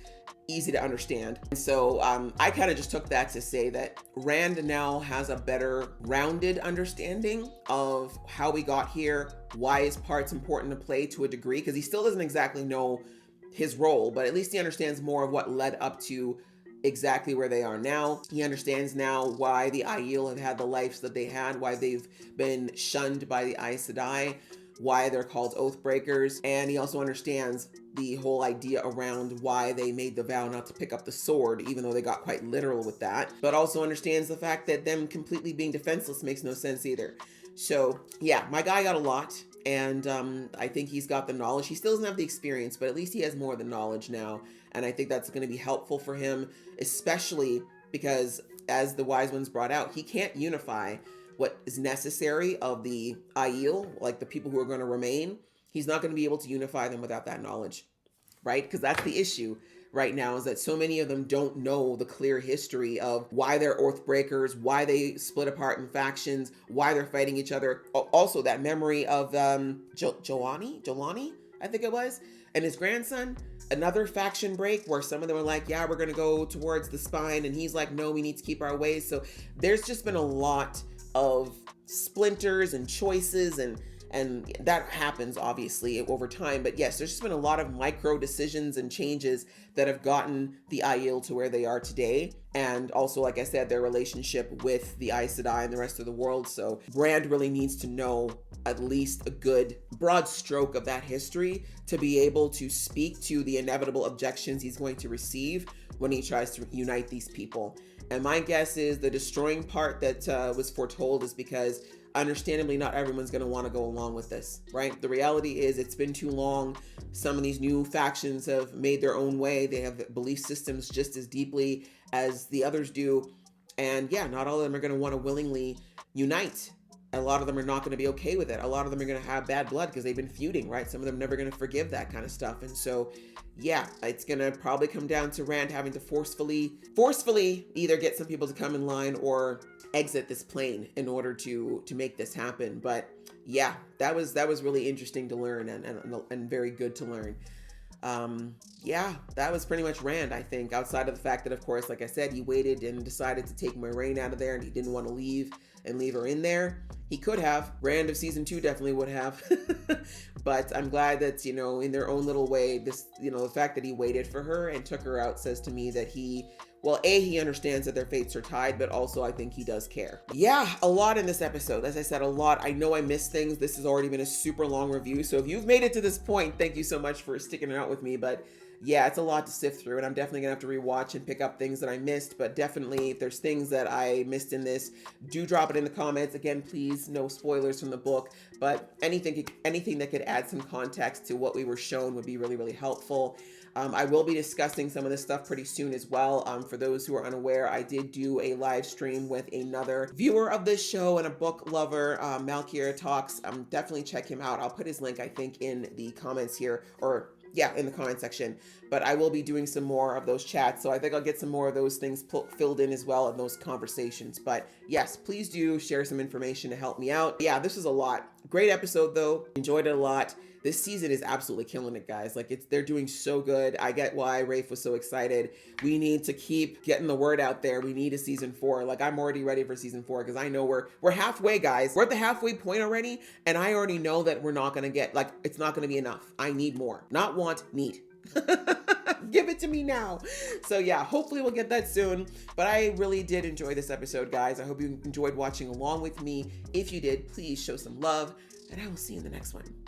S1: easy to understand. And so I kind of just took that to say that Rand now has a better rounded understanding of how we got here, why his part's important to play to a degree, because he still doesn't exactly know his role, but at least he understands more of what led up to exactly where they are now. He understands now why the Aiel have had the lives that they had, why they've been shunned by the Aes Sedai, why they're called Oathbreakers, and he also understands the whole idea around why they made the vow not to pick up the sword, even though they got quite literal with that, but also understands the fact that them completely being defenseless makes no sense either. So yeah, my guy got a lot, and I think he's got the knowledge. He still doesn't have the experience, but at least he has more of the knowledge now, and I think that's going to be helpful for him, especially because, as the Wise Ones brought out, he can't unify what is necessary of the Aiel, like the people who are going to remain. He's not going to be able to unify them without that knowledge, right? Because that's the issue. right now, is that so many of them don't know the clear history of why they're Oathbreakers, why they split apart in factions, why they're fighting each other. Also, that memory of Jolani, I think it was, and his grandson, another faction break where some of them are like, yeah, we're going to go towards the spine. And he's like, no, we need to keep our ways. So there's just been a lot of splinters and choices, and that happens obviously over time. But yes, there's just been a lot of micro decisions and changes that have gotten the Aiel to where they are today. And also, like I said, their relationship with the Aes Sedai and the rest of the world. So Brand really needs to know at least a good broad stroke of that history to be able to speak to the inevitable objections he's going to receive when he tries to unite these people. And my guess is the destroying part that was foretold is because understandably not everyone's going to want to go along with this, right? The reality is it's been too long. Some of these new factions have made their own way. They have belief systems just as deeply as the others do. And yeah, not all of them are going to want to willingly unite. A lot of them are not going to be okay with it. A lot of them are going to have bad blood because they've been feuding, right? Some of them never going to forgive that kind of stuff. And so, yeah, it's going to probably come down to Rand having to forcefully either get some people to come in line or exit this plane in order to make this happen. But yeah, that was really interesting to learn and very good to learn. Yeah, that was pretty much Rand, I think, outside of the fact that, of course, like I said, he waited and decided to take Moiraine out of there, and he didn't want to leave her in there. He could have. Rand of season 2 definitely would have. But I'm glad that, in their own little way, this, the fact that he waited for her and took her out says to me that he understands that their fates are tied, but also I think he does care. Yeah, a lot in this episode. As I said, a lot. I know I missed things. This has already been a super long review. So if you've made it to this point, thank you so much for sticking it out with me. But yeah, it's a lot to sift through, and I'm definitely gonna have to rewatch and pick up things that I missed. But definitely, if there's things that I missed in this, do drop it in the comments. Again, please, no spoilers from the book, but anything that could add some context to what we were shown would be really, really helpful. I will be discussing some of this stuff pretty soon as well. For those who are unaware, I did do a live stream with another viewer of this show and a book lover, Malkier Talks. Definitely check him out. I'll put his link, I think, in the comments here, or yeah, in the comment section. But I will be doing some more of those chats, so I think I'll get some more of those things filled in as well in those conversations. But yes, please do share some information to help me out. Yeah, this was a lot. Great episode though. Enjoyed it a lot. This season is absolutely killing it, guys. Like, they're doing so good. I get why Rafe was so excited. We need to keep getting the word out there. We need a season 4. Like, I'm already ready for season 4 because I know we're halfway, guys. We're at the halfway point already, and I already know that we're not gonna get, like, it's not gonna be enough. I need more. Not want, need. Give it to me now. So yeah, hopefully we'll get that soon. But I really did enjoy this episode, guys. I hope you enjoyed watching along with me. If you did, please show some love, and I will see you in the next one.